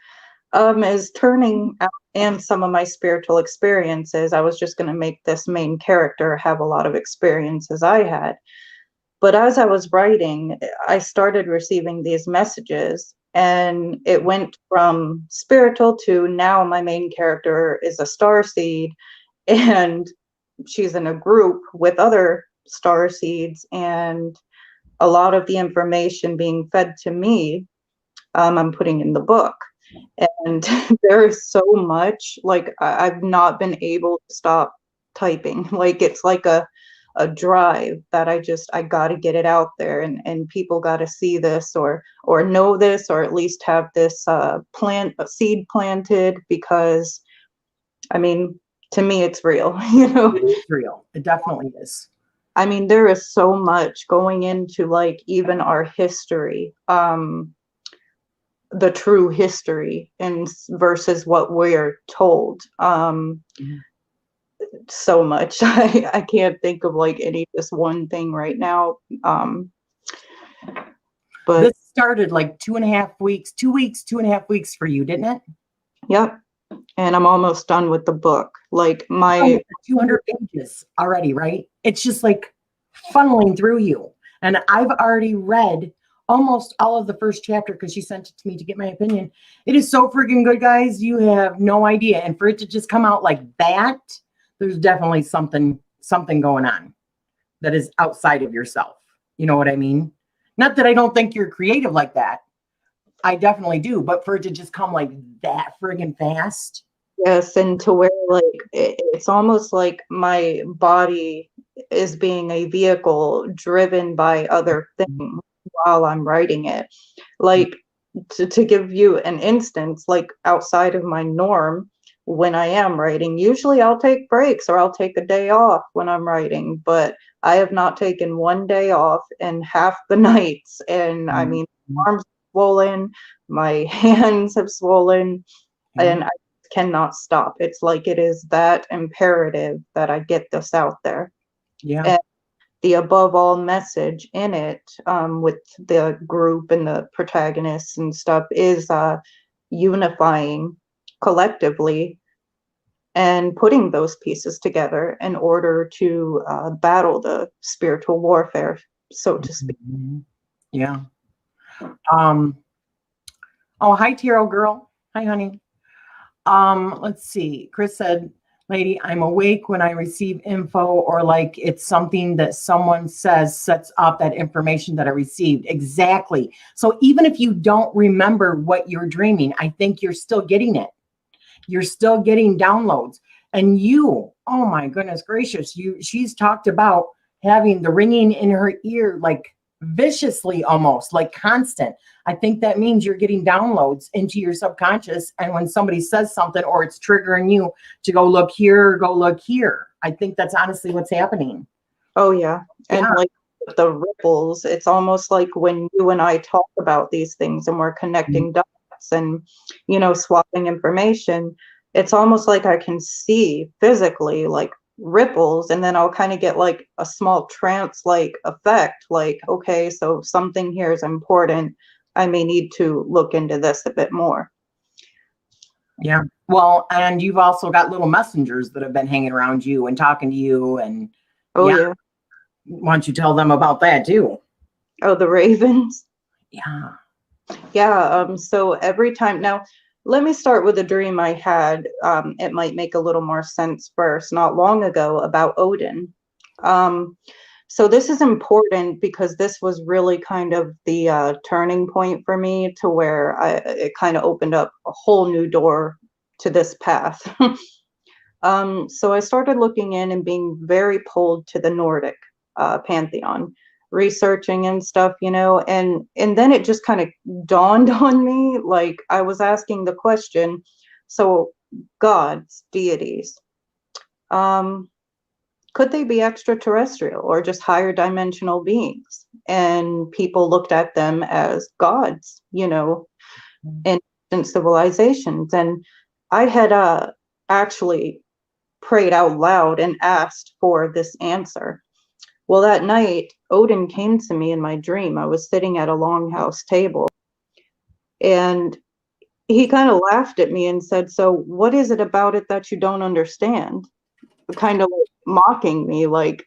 is turning out, and some of my spiritual experiences. I was just going to make this main character have a lot of experiences I had. But as I was writing, I started receiving these messages, and it went from spiritual to now my main character is a starseed, and she's in a group with other starseeds, and a lot of the information being fed to me, I'm putting in the book. And there is so much, like I've not been able to stop typing. Like it's like a drive that I got to get it out there, and people got to see this or know this, or at least have this seed planted, because I mean, to me it's real. You know, it's real. It definitely is. I mean, there is so much going into like even our history, the true history, and versus what we're told. So much. I can't think of like any just one thing right now. But this started like 2.5 weeks, 2.5 weeks for you, didn't it? Yep. And I'm almost done with the book. Like my 200 pages already, right? It's just like funneling through you. And I've already read almost all of the first chapter because she sent it to me to get my opinion. It is so freaking good, guys. You have no idea. And for it to just come out like that, there's definitely something going on that is outside of yourself. You know what I mean? Not that I don't think you're creative like that. I definitely do. But for it to just come like that friggin' fast. Yes, and to where like it's almost like my body is being a vehicle driven by other things while I'm writing it. Like to give you an instance, like outside of my norm, when I am writing, usually I'll take breaks or I'll take a day off when I'm writing, but I have not taken one day off in half the nights. And I mean, my arms are swollen, my hands have swollen, and I cannot stop. It's like it is that imperative that I get this out there. Yeah. And the above all message in it, with the group and the protagonists and stuff, is unifying collectively and putting those pieces together in order to battle the spiritual warfare, so to speak. Yeah. Oh, hi, Tiro girl. Hi, honey. Let's see. Chris said, lady, I'm awake when I receive info or like it's something that someone says sets up that information that I received. Exactly. So even if you don't remember what you're dreaming, I think you're still getting it. You're still getting downloads. And you, oh my goodness gracious, she's talked about having the ringing in her ear like viciously, almost like constant. I think that means you're getting downloads into your subconscious. And when somebody says something or it's triggering you to go look here, go look here. I think that's honestly what's happening. Oh yeah. And Yeah. like the ripples, it's almost like when you and I talk about these things and we're connecting dots and, swapping information, it's almost like I can see physically like ripples, and then I'll kind of get like a small trance like effect, like, okay, so something here is important. I may need to look into this a bit more. Yeah. Well, and you've also got little messengers that have been hanging around you and talking to you. And Oh yeah, yeah. why don't you tell them about that too? Oh, the ravens. Yeah. Yeah, so every time now, let me start with a dream I had. It might make a little more sense first, not long ago, about Odin. So this is important because this was really kind of the turning point for me to where it kind of opened up a whole new door to this path. So I started looking in and being very pulled to the Nordic pantheon, researching and stuff, and then it just kind of dawned on me, like I was asking the question, so gods, deities, um, could they be extraterrestrial or just higher dimensional beings? And people looked at them as gods, in distant civilizations. And I had actually prayed out loud and asked for this answer. Well, that night, Odin came to me in my dream. I was sitting at a longhouse table, and he kind of laughed at me and said, "So, what is it about it that you don't understand?" Kind of like mocking me, like,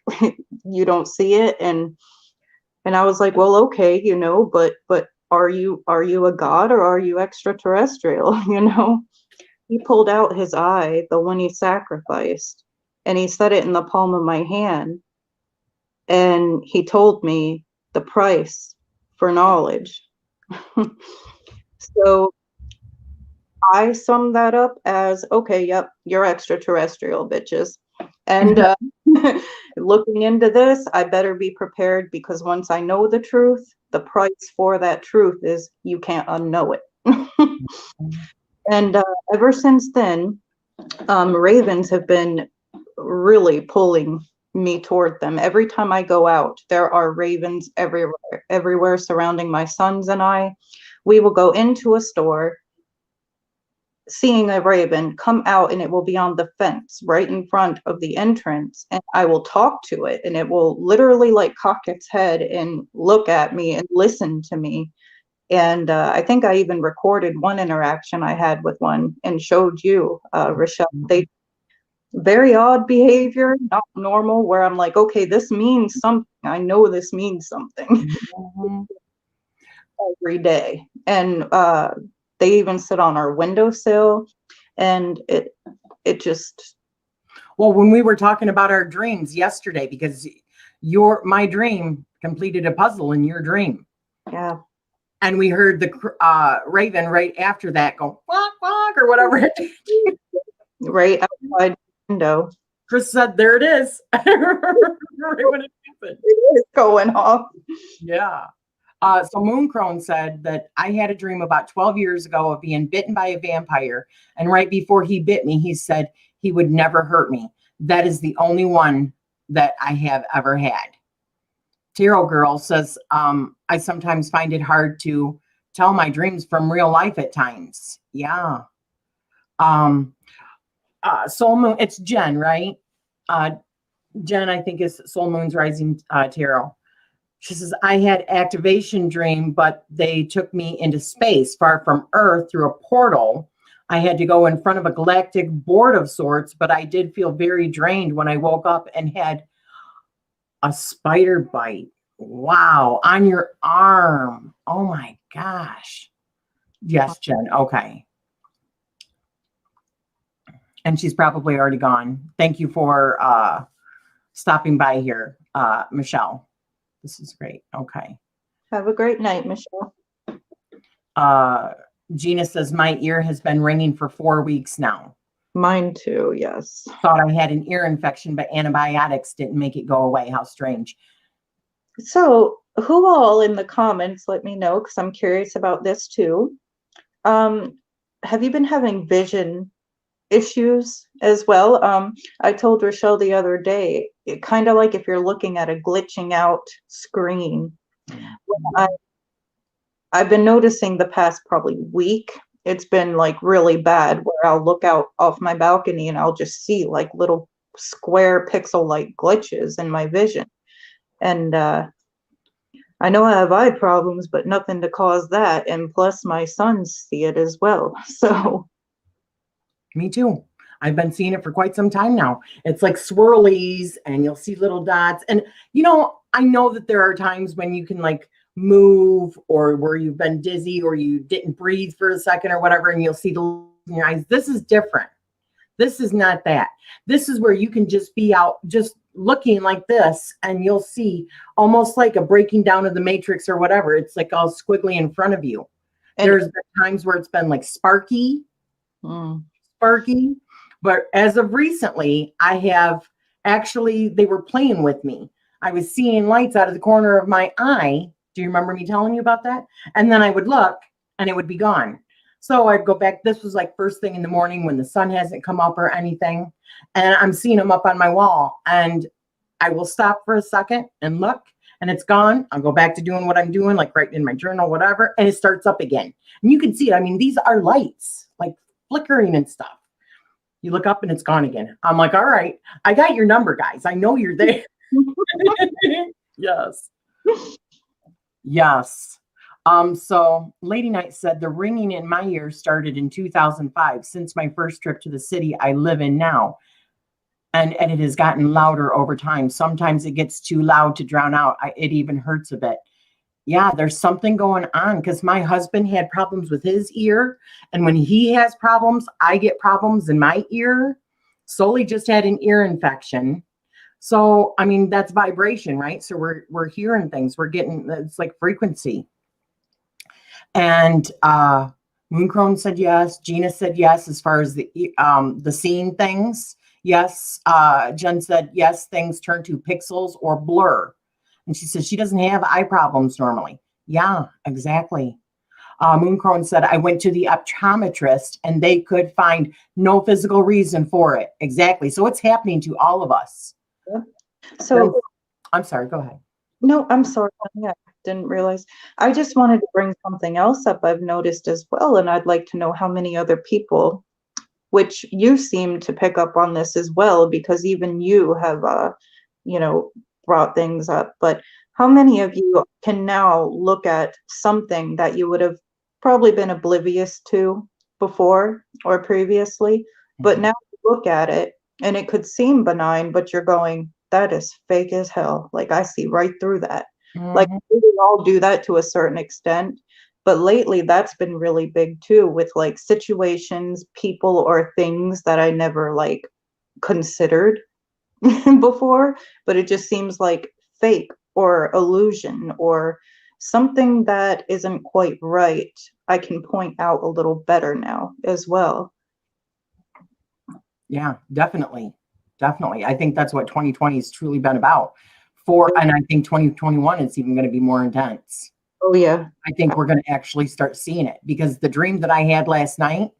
you don't see it. And I was like, "Well, okay, but are you a god or are you extraterrestrial?" He pulled out his eye, the one he sacrificed, and he set it in the palm of my hand. And he told me the price for knowledge. So I summed that up as, okay, yep, you're extraterrestrial, bitches. And looking into this, I better be prepared, because once I know the truth, the price for that truth is you can't unknow it. And ever since then, ravens have been really pulling me toward them. Every time I go out, there are ravens everywhere surrounding my sons and I. We will go into a store, seeing a raven come out, and it will be on the fence right in front of the entrance, and I will talk to it, and it will literally like cock its head and look at me and listen to me. And I think I even recorded one interaction I had with one and showed you, Rochelle. They very odd behavior, not normal, where I'm like, okay, this means something. I know this means something. Mhm. Every day. And they even sit on our windowsill, and it just, Well, when we were talking about our dreams yesterday, because my dream completed a puzzle in your dream. yeah. And we heard the raven right after that go, quack, quack, or whatever. Right outside the window. Chris said, there it is. Right when it happened. It is going off. Yeah. So Mooncrone said that I had a dream about 12 years ago of being bitten by a vampire. And right before he bit me, he said he would never hurt me. That is the only one that I have ever had. Tarot Girl says, I sometimes find it hard to tell my dreams from real life at times. Yeah. Soul Moon, it's Jen, right? Jen, I think, is Soul Moon's Rising Tarot. She says, I had activation dream, but they took me into space, far from Earth, through a portal. I had to go in front of a galactic board of sorts, but I did feel very drained when I woke up and had a spider bite. Wow, on your arm. Oh my gosh. Yes, Jen. Okay. And she's probably already gone. Thank you for stopping by here, Michelle. This is great. Okay. Have a great night, Michelle. Gina says, my ear has been ringing for 4 weeks now. Mine too, yes. Thought I had an ear infection, but antibiotics didn't make it go away. How strange. So, who all in the comments, let me know, because I'm curious about this too. Have you been having vision issues as well? I told Rochelle the other day, it kind of like if you're looking at a glitching out screen. I've been noticing the past probably week, it's been like really bad where I'll look out off my balcony and I'll just see like little square pixel-like glitches in my vision. And I know I have eye problems, but nothing to cause that. And plus my sons see it as well. So Me too. I've been seeing it for quite some time now. It's like swirlies and you'll see little dots. And, I know that there are times when you can like move or where you've been dizzy or you didn't breathe for a second or whatever, and you'll see the in your eyes. This is different. This is not that. This is where you can just be out just looking like this and you'll see almost like a breaking down of the matrix or whatever. It's like all squiggly in front of you. And there's been times where it's been like sparky, but as of recently, I have actually, they were playing with me. I was seeing lights out of the corner of my eye. Do you remember me telling you about that? And then I would look and it would be gone. So I'd go back. This was like first thing in the morning when the sun hasn't come up or anything. And I'm seeing them up on my wall. And I will stop for a second and look and it's gone. I'll go back to doing what I'm doing, like writing in my journal, whatever. And it starts up again. And you can see it. I mean, these are lights, like flickering and stuff. You look up and it's gone again. I'm like, all right, I got your number, guys. I know you're there. Yes. Yes. So Lady Knight said the ringing in my ears started in 2005. Since my first trip to the city I live in now. And it has gotten louder over time. Sometimes it gets too loud to drown out. It even hurts a bit. Yeah, there's something going on because my husband had problems with his ear. And when he has problems, I get problems in my ear. Sully just had an ear infection. So, I mean, that's vibration, right? So we're hearing things. We're getting, it's like frequency. And Mooncrone said yes. Gina said yes as far as the seeing things. Yes. Jen said yes, things turn to pixels or blur. And she says she doesn't have eye problems normally. Yeah, exactly. Mooncrone said, I went to the optometrist and they could find no physical reason for it. Exactly. So it's happening to all of us. so I'm sorry, go ahead. no, I'm sorry. I didn't realize. I just wanted to bring something else up I've noticed as well. And I'd like to know how many other people, which you seem to pick up on this as well, because even you have, brought things up. But how many of you can now look at something that you would have probably been oblivious to before or previously, but now you look at it and it could seem benign, but you're going, that is fake as hell. Like I see right through that. Like we all do that to a certain extent. But lately that's been really big too, with like situations, people, or things that I never like considered before, but it just seems like fake or illusion or something that isn't quite right. I can point out a little better now as well. Yeah, definitely. Definitely. I think that's what 2020 has truly been about. And I think 2021 is even going to be more intense. Oh yeah. I think we're going to actually start seeing it because the dream that I had last night,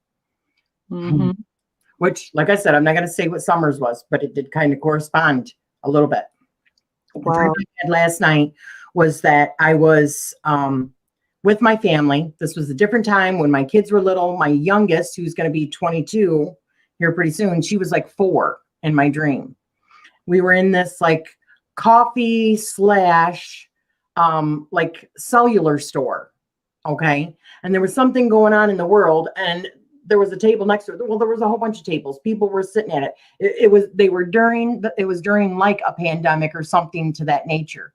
which, like I said, I'm not going to say what Summer's was, but it did kind of correspond a little bit. Wow. The dream I had last night was that I was with my family. This was a different time when my kids were little. My youngest, who's going to be 22 here pretty soon, she was like 4 in my dream. We were in this like coffee / like cellular store. Okay. And there was something going on in the world and there was a table next to it. Well, there was a whole bunch of tables. People were sitting at it. It was during like a pandemic or something to that nature,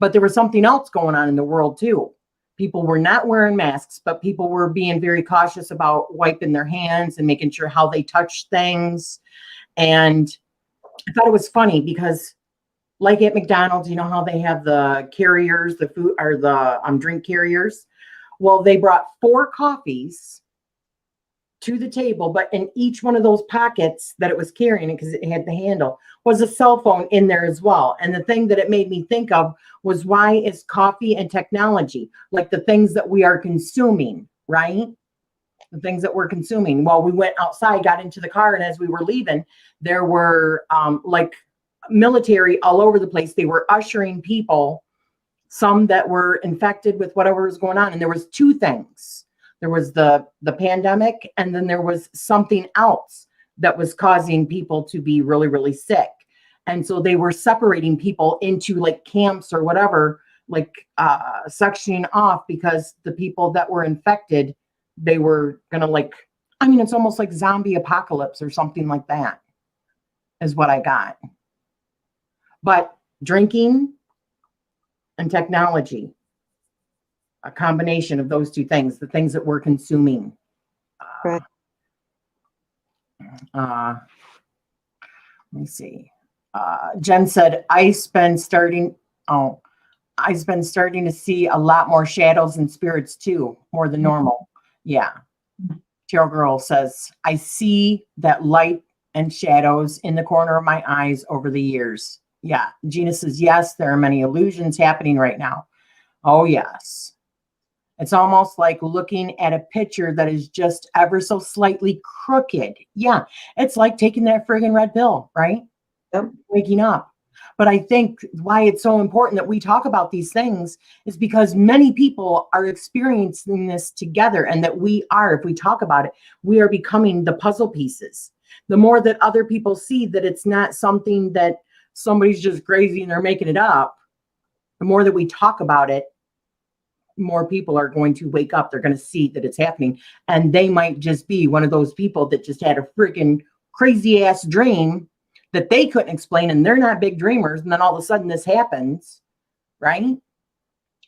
but there was something else going on in the world too. People were not wearing masks, but people were being very cautious about wiping their hands and making sure how they touch things. And I thought it was funny because, like at McDonald's, you know how they have the carriers, the food or the drink carriers. Well, they brought 4 coffees to the table, but in each one of those pockets that it was carrying, because it had the handle, was a cell phone in there as well. And the thing that it made me think of was, why is coffee and technology, like the things that we are consuming, right? The things that we're consuming. Well, we went outside, got into the car, and as we were leaving, there were like military all over the place. They were ushering people, some that were infected with whatever was going on. And there was 2 things. There was the pandemic, and then there was something else that was causing people to be really, really sick. And so they were separating people into like camps or whatever, like sectioning off, because the people that were infected, they were gonna like, I mean, it's almost like zombie apocalypse or something like that is what I got. But drinking and technology, a combination of those 2 things, the things that we're consuming. Right. Let me see. Jen said, I've been starting to see a lot more shadows and spirits too, more than normal. Yeah. Tarot Girl says, I see that light and shadows in the corner of my eyes over the years. Yeah. Gina says, yes, there are many illusions happening right now. Oh, yes. It's almost like looking at a picture that is just ever so slightly crooked. Yeah. It's like taking that friggin' red pill, right? Yep. Waking up. But I think why it's so important that we talk about these things is because many people are experiencing this together, and that we are, if we talk about it, we are becoming the puzzle pieces. The more that other people see that it's not something that somebody's just crazy and they're making it up, the more that we talk about it, more people are going to wake up. They're going to see that it's happening. And they might just be one of those people that just had a freaking crazy ass dream that they couldn't explain, and they're not big dreamers. And then all of a sudden this happens, right?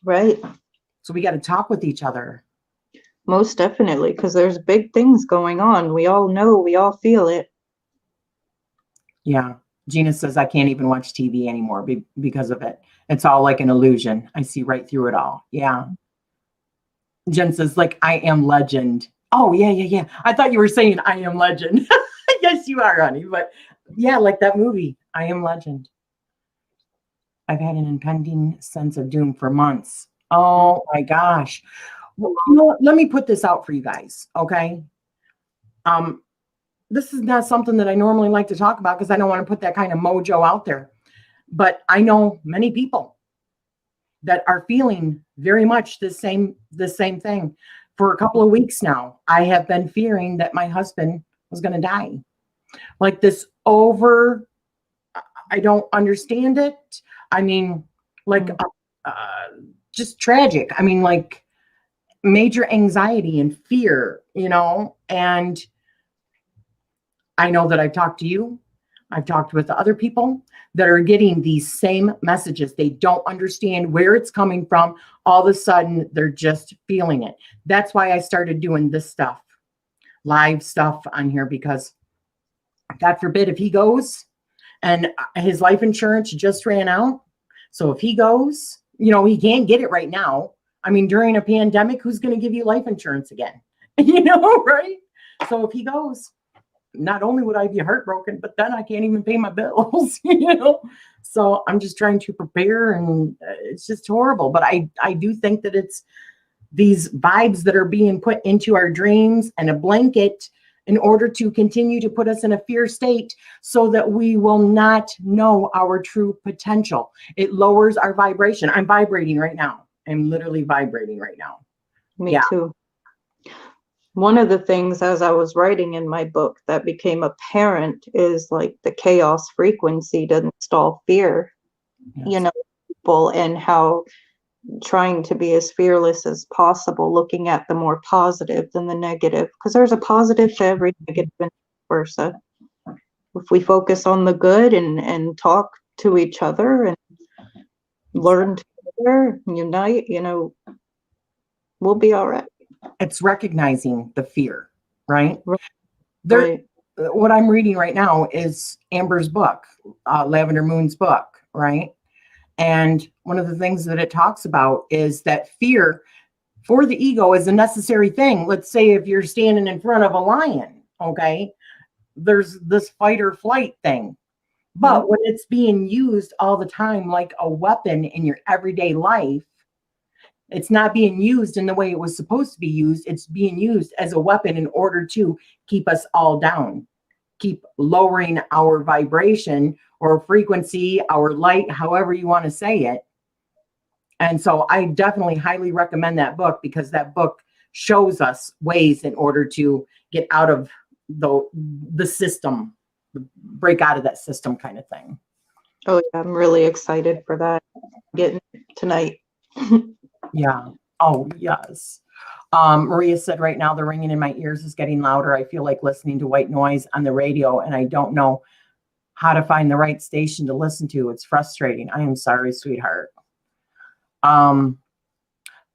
Right. So we got to talk with each other. Most definitely, because there's big things going on. We all know, we all feel it. Yeah. Gina says, I can't even watch TV anymore because of it. It's all like an illusion. I see right through it all. Yeah. Jen says, like, I am legend. Oh, yeah. I thought you were saying I am legend. Yes, you are, honey. But yeah, like that movie, I Am Legend. I've had an impending sense of doom for months. Oh my gosh. Well, you know what? Let me put this out for you guys, okay? This is not something that I normally like to talk about because I don't want to put that kind of mojo out there. But I know many people that are feeling very much the same thing. For a couple of weeks now, I have been fearing that my husband was going to die. Like this over, I don't understand it. I mean, like just tragic. I mean, like major anxiety and fear, you know, and I know that I've talked to you. I've talked with other people that are getting these same messages. They don't understand where it's coming from. All of a sudden, they're just feeling it. That's why I started doing this stuff, live stuff on here, because God forbid if he goes and his life insurance just ran out. So if he goes, you know, he can't get it right now. I mean, during a pandemic, who's going to give you life insurance again? You know, right? So if he goes, not only would I be heartbroken, but then I can't even pay my bills, you know? So I'm just trying to prepare, and it's just horrible. But I do think that it's these vibes that are being put into our dreams and a blanket in order to continue to put us in a fear state so that we will not know our true potential. It lowers our vibration. I'm vibrating right now. I'm literally vibrating right now. Me too. One of the things as I was writing in my book that became apparent is like the chaos frequency to install fear, you know, people, and how trying to be as fearless as possible, looking at the more positive than the negative, because there's a positive to every negative and vice versa. If we focus on the good and talk to each other and learn together, unite, you know, we'll be all right. It's recognizing the fear, right? Right. There, Right. what I'm reading right now is Amber's book, Lavender Moon's book, right? And one of the things that it talks about is that fear for the ego is a necessary thing. Let's say if you're standing in front of a lion, okay, there's this fight or flight thing. But Yep. when it's being used all the time like a weapon in your everyday life, it's not being used in the way it was supposed to be used. It's being used as a weapon in order to keep us all down, keep lowering our vibration or frequency, our light, however you want to say it. And so I definitely highly recommend that book, because that book shows us ways in order to get out of the system, break out of that system kind of thing. Oh, yeah, I'm really excited for that. Getting it tonight. Yeah. Oh, yes. Maria said, right now the ringing in my ears is getting louder. I feel like listening to white noise on the radio, and I don't know how to find the right station to listen to. It's frustrating. I am sorry, sweetheart.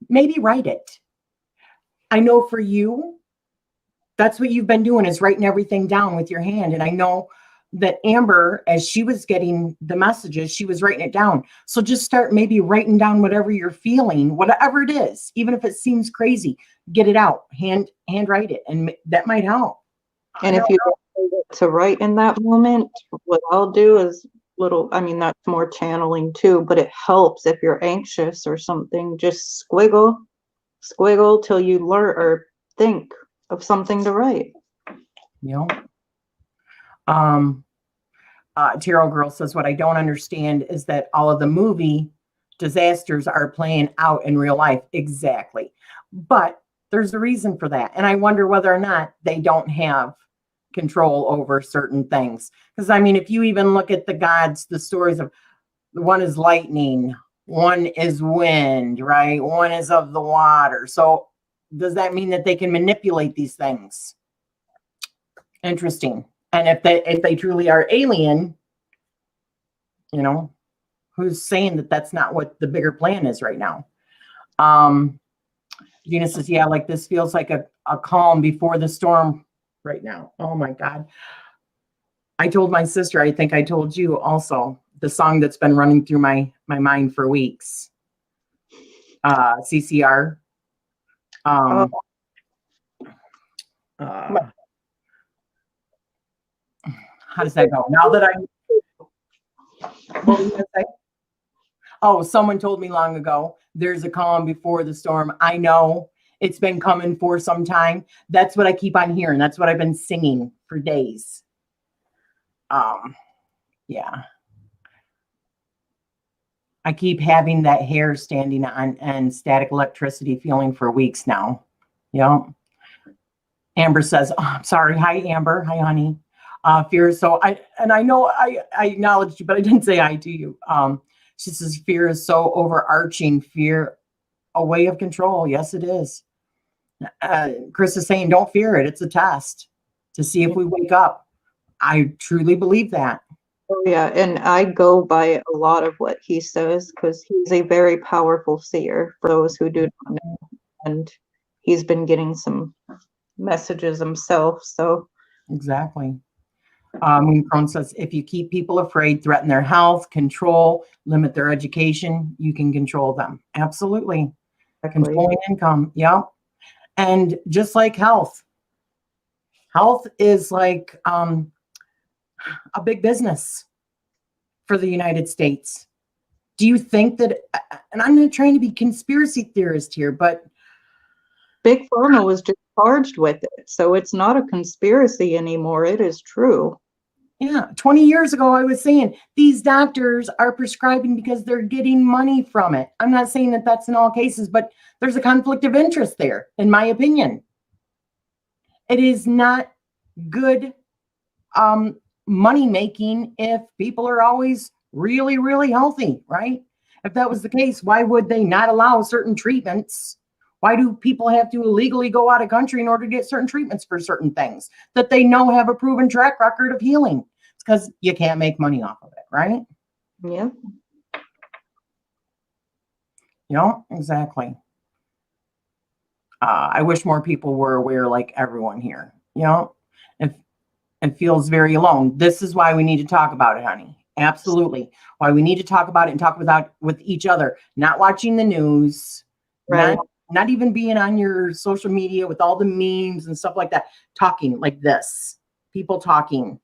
Maybe write it. I know for you, that's what you've been doing, is writing everything down with your hand. And I know that Amber, as she was getting the messages, she was writing it down. So just start maybe writing down whatever you're feeling, whatever it is, even if it seems crazy, get it out, handwrite it, and that might help. And if you don't know what to write in that moment, what I'll do is that's more channeling too, but it helps if you're anxious or something, just squiggle till you learn or think of something to write. You know, Tarot Girl says, what I don't understand is that all of the movie disasters are playing out in real life. Exactly. But there's a reason for that. And I wonder whether or not they don't have control over certain things. Because I mean, if you even look at the gods, the stories of, one is lightning, one is wind, right? One is of the water. So does that mean that they can manipulate these things? Interesting. And if they truly are alien, who's saying that that's not what the bigger plan is right now? Gina says, yeah, like this feels like a calm before the storm right now. Oh my God. I told my sister, I think I told you also, the song that's been running through my mind for weeks. CCR. How does that go? Now that what were you gonna say? Oh, someone told me long ago, there's a calm before the storm. I know it's been coming for some time. That's what I keep on hearing. That's what I've been singing for days. Yeah. I keep having that hair standing on and static electricity feeling for weeks now. Yeah. Amber says, oh, I'm sorry. Hi, Amber. Hi, honey. Fear. So I know I acknowledged you, but I didn't say hi to you. She says, fear is so overarching. Fear, a way of control. Yes, it is. Chris is saying, don't fear it. It's a test to see if we wake up. I truly believe that. Oh, yeah. And I go by a lot of what he says, because he's a very powerful seer, for those who do not know. And he's been getting some messages himself. So exactly. Moon Crone says, if you keep people afraid, threaten their health, control, limit their education, you can control them. Absolutely. exactly. Controlling income. Yep. And just like health is like a big business for the United States. Do you think that, and I'm not trying to be conspiracy theorist here, but Big Pharma was just charged with it. So it's not a conspiracy anymore. It is true. yeah, 20 years ago, I was saying these doctors are prescribing because they're getting money from it. I'm not saying that that's in all cases, but there's a conflict of interest there, in my opinion. It is not good money making if people are always really, really healthy, right? If that was the case, why would they not allow certain treatments? Why do people have to illegally go out of country in order to get certain treatments for certain things that they know have a proven track record of healing? It's because you can't make money off of it, right? Yeah. Exactly. I wish more people were aware, like everyone here. You know, if it feels very alone. This is why we need to talk about it, honey. Absolutely. Why we need to talk about it and talk with each other, not watching the news, Right. not even being on your social media with all the memes and stuff like that. Talking like this. People talking.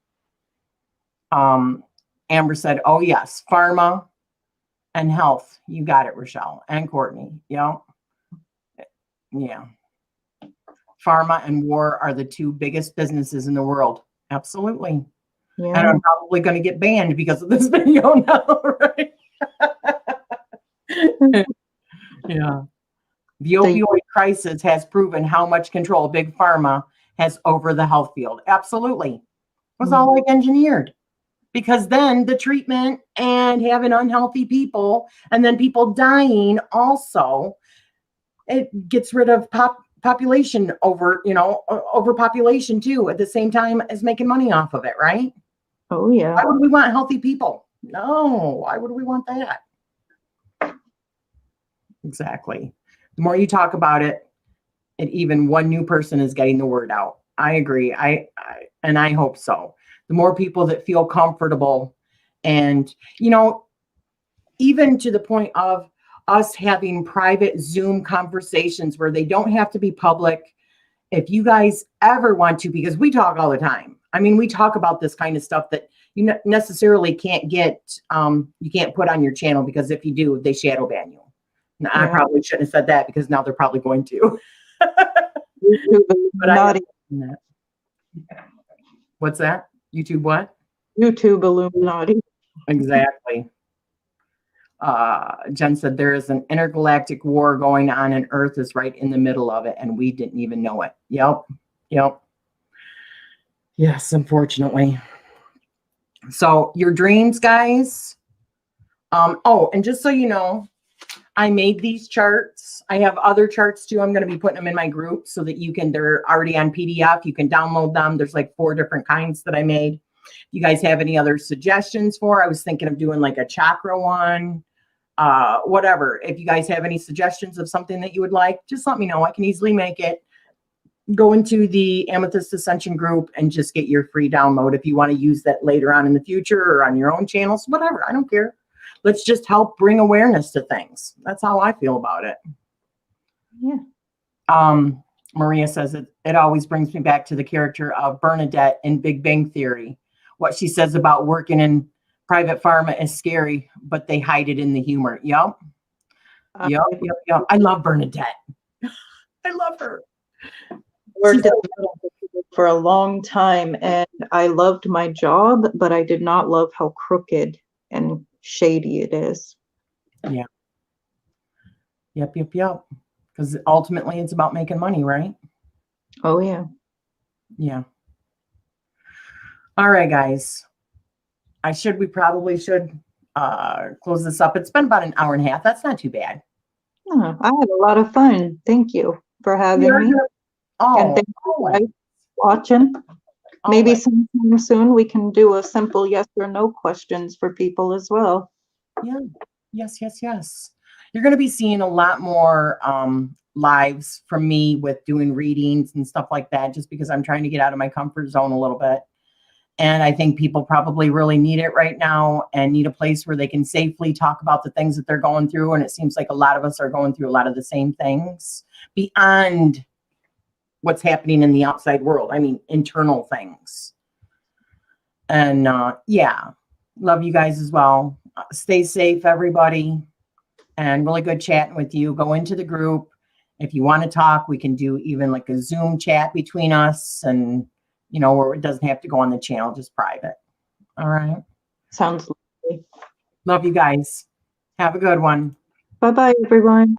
Amber said, oh yes, pharma and health. You got it, Rochelle. And Courtney. Yeah. Yeah. Pharma and war are the two biggest businesses in the world. Absolutely. Yeah. And I'm probably going to get banned because of this video now, right? Yeah. The opioid crisis has proven how much control Big Pharma has over the health field. Absolutely. It was all like engineered. Because then the treatment and having unhealthy people and then people dying also, it gets rid of population overpopulation too at the same time as making money off of it, right? Oh, yeah. Why would we want healthy people? No, why would we want that? Exactly. The more you talk about it, even one new person is getting the word out. I agree. I hope so. The more people that feel comfortable and, even to the point of us having private Zoom conversations where they don't have to be public. If you guys ever want to, because we talk all the time. I mean, we talk about this kind of stuff that you necessarily can't get, you can't put on your channel, because if you do, they shadow ban you. Now, I probably shouldn't have said that, because now they're probably going to. But I that. What's that? YouTube what? YouTube Illuminati. Exactly. Jen said there is an intergalactic war going on and Earth is right in the middle of it and we didn't even know it. Yep. Yes, unfortunately. So your dreams, guys. And just so you know, I made these charts. I have other charts too. I'm going to be putting them in my group so that they're already on PDF. You can download them. There's like 4 different kinds that I made. You guys have any other suggestions I was thinking of doing like a chakra one, whatever. If you guys have any suggestions of something that you would like, just let me know. I can easily make it. Go into the Amethyst Ascension group and just get your free download if you want to use that later on in the future or on your own channels, whatever. I don't care. Let's just help bring awareness to things. That's how I feel about it. Yeah. Maria says it always brings me back to the character of Bernadette in Big Bang Theory. What she says about working in private pharma is scary, but they hide it in the humor. Yep. I love Bernadette. I love her. Worked for a long time and I loved my job, but I did not love how crooked and shady it is. Yeah. Yep. Because ultimately it's about making money, right? Oh, yeah. Yeah. All right, guys. We probably should close this up. It's been about an hour and a half. That's not too bad. Oh, I had a lot of fun. Thank you for having me. And thank you guys for watching. Maybe sometime soon we can do a simple yes or no questions for people as well. Yeah. Yes. You're going to be seeing a lot more lives from me with doing readings and stuff like that, just because I'm trying to get out of my comfort zone a little bit. And I think people probably really need it right now and need a place where they can safely talk about the things that they're going through. And it seems like a lot of us are going through a lot of the same things beyond what's happening in the outside world. I mean, internal things. And love you guys as well. Stay safe, everybody. And really good chatting with you. Go into the group. If you want to talk, we can do even like a Zoom chat between us and, where it doesn't have to go on the channel, just private. All right. Sounds lovely. Love you guys. Have a good one. Bye-bye, everyone.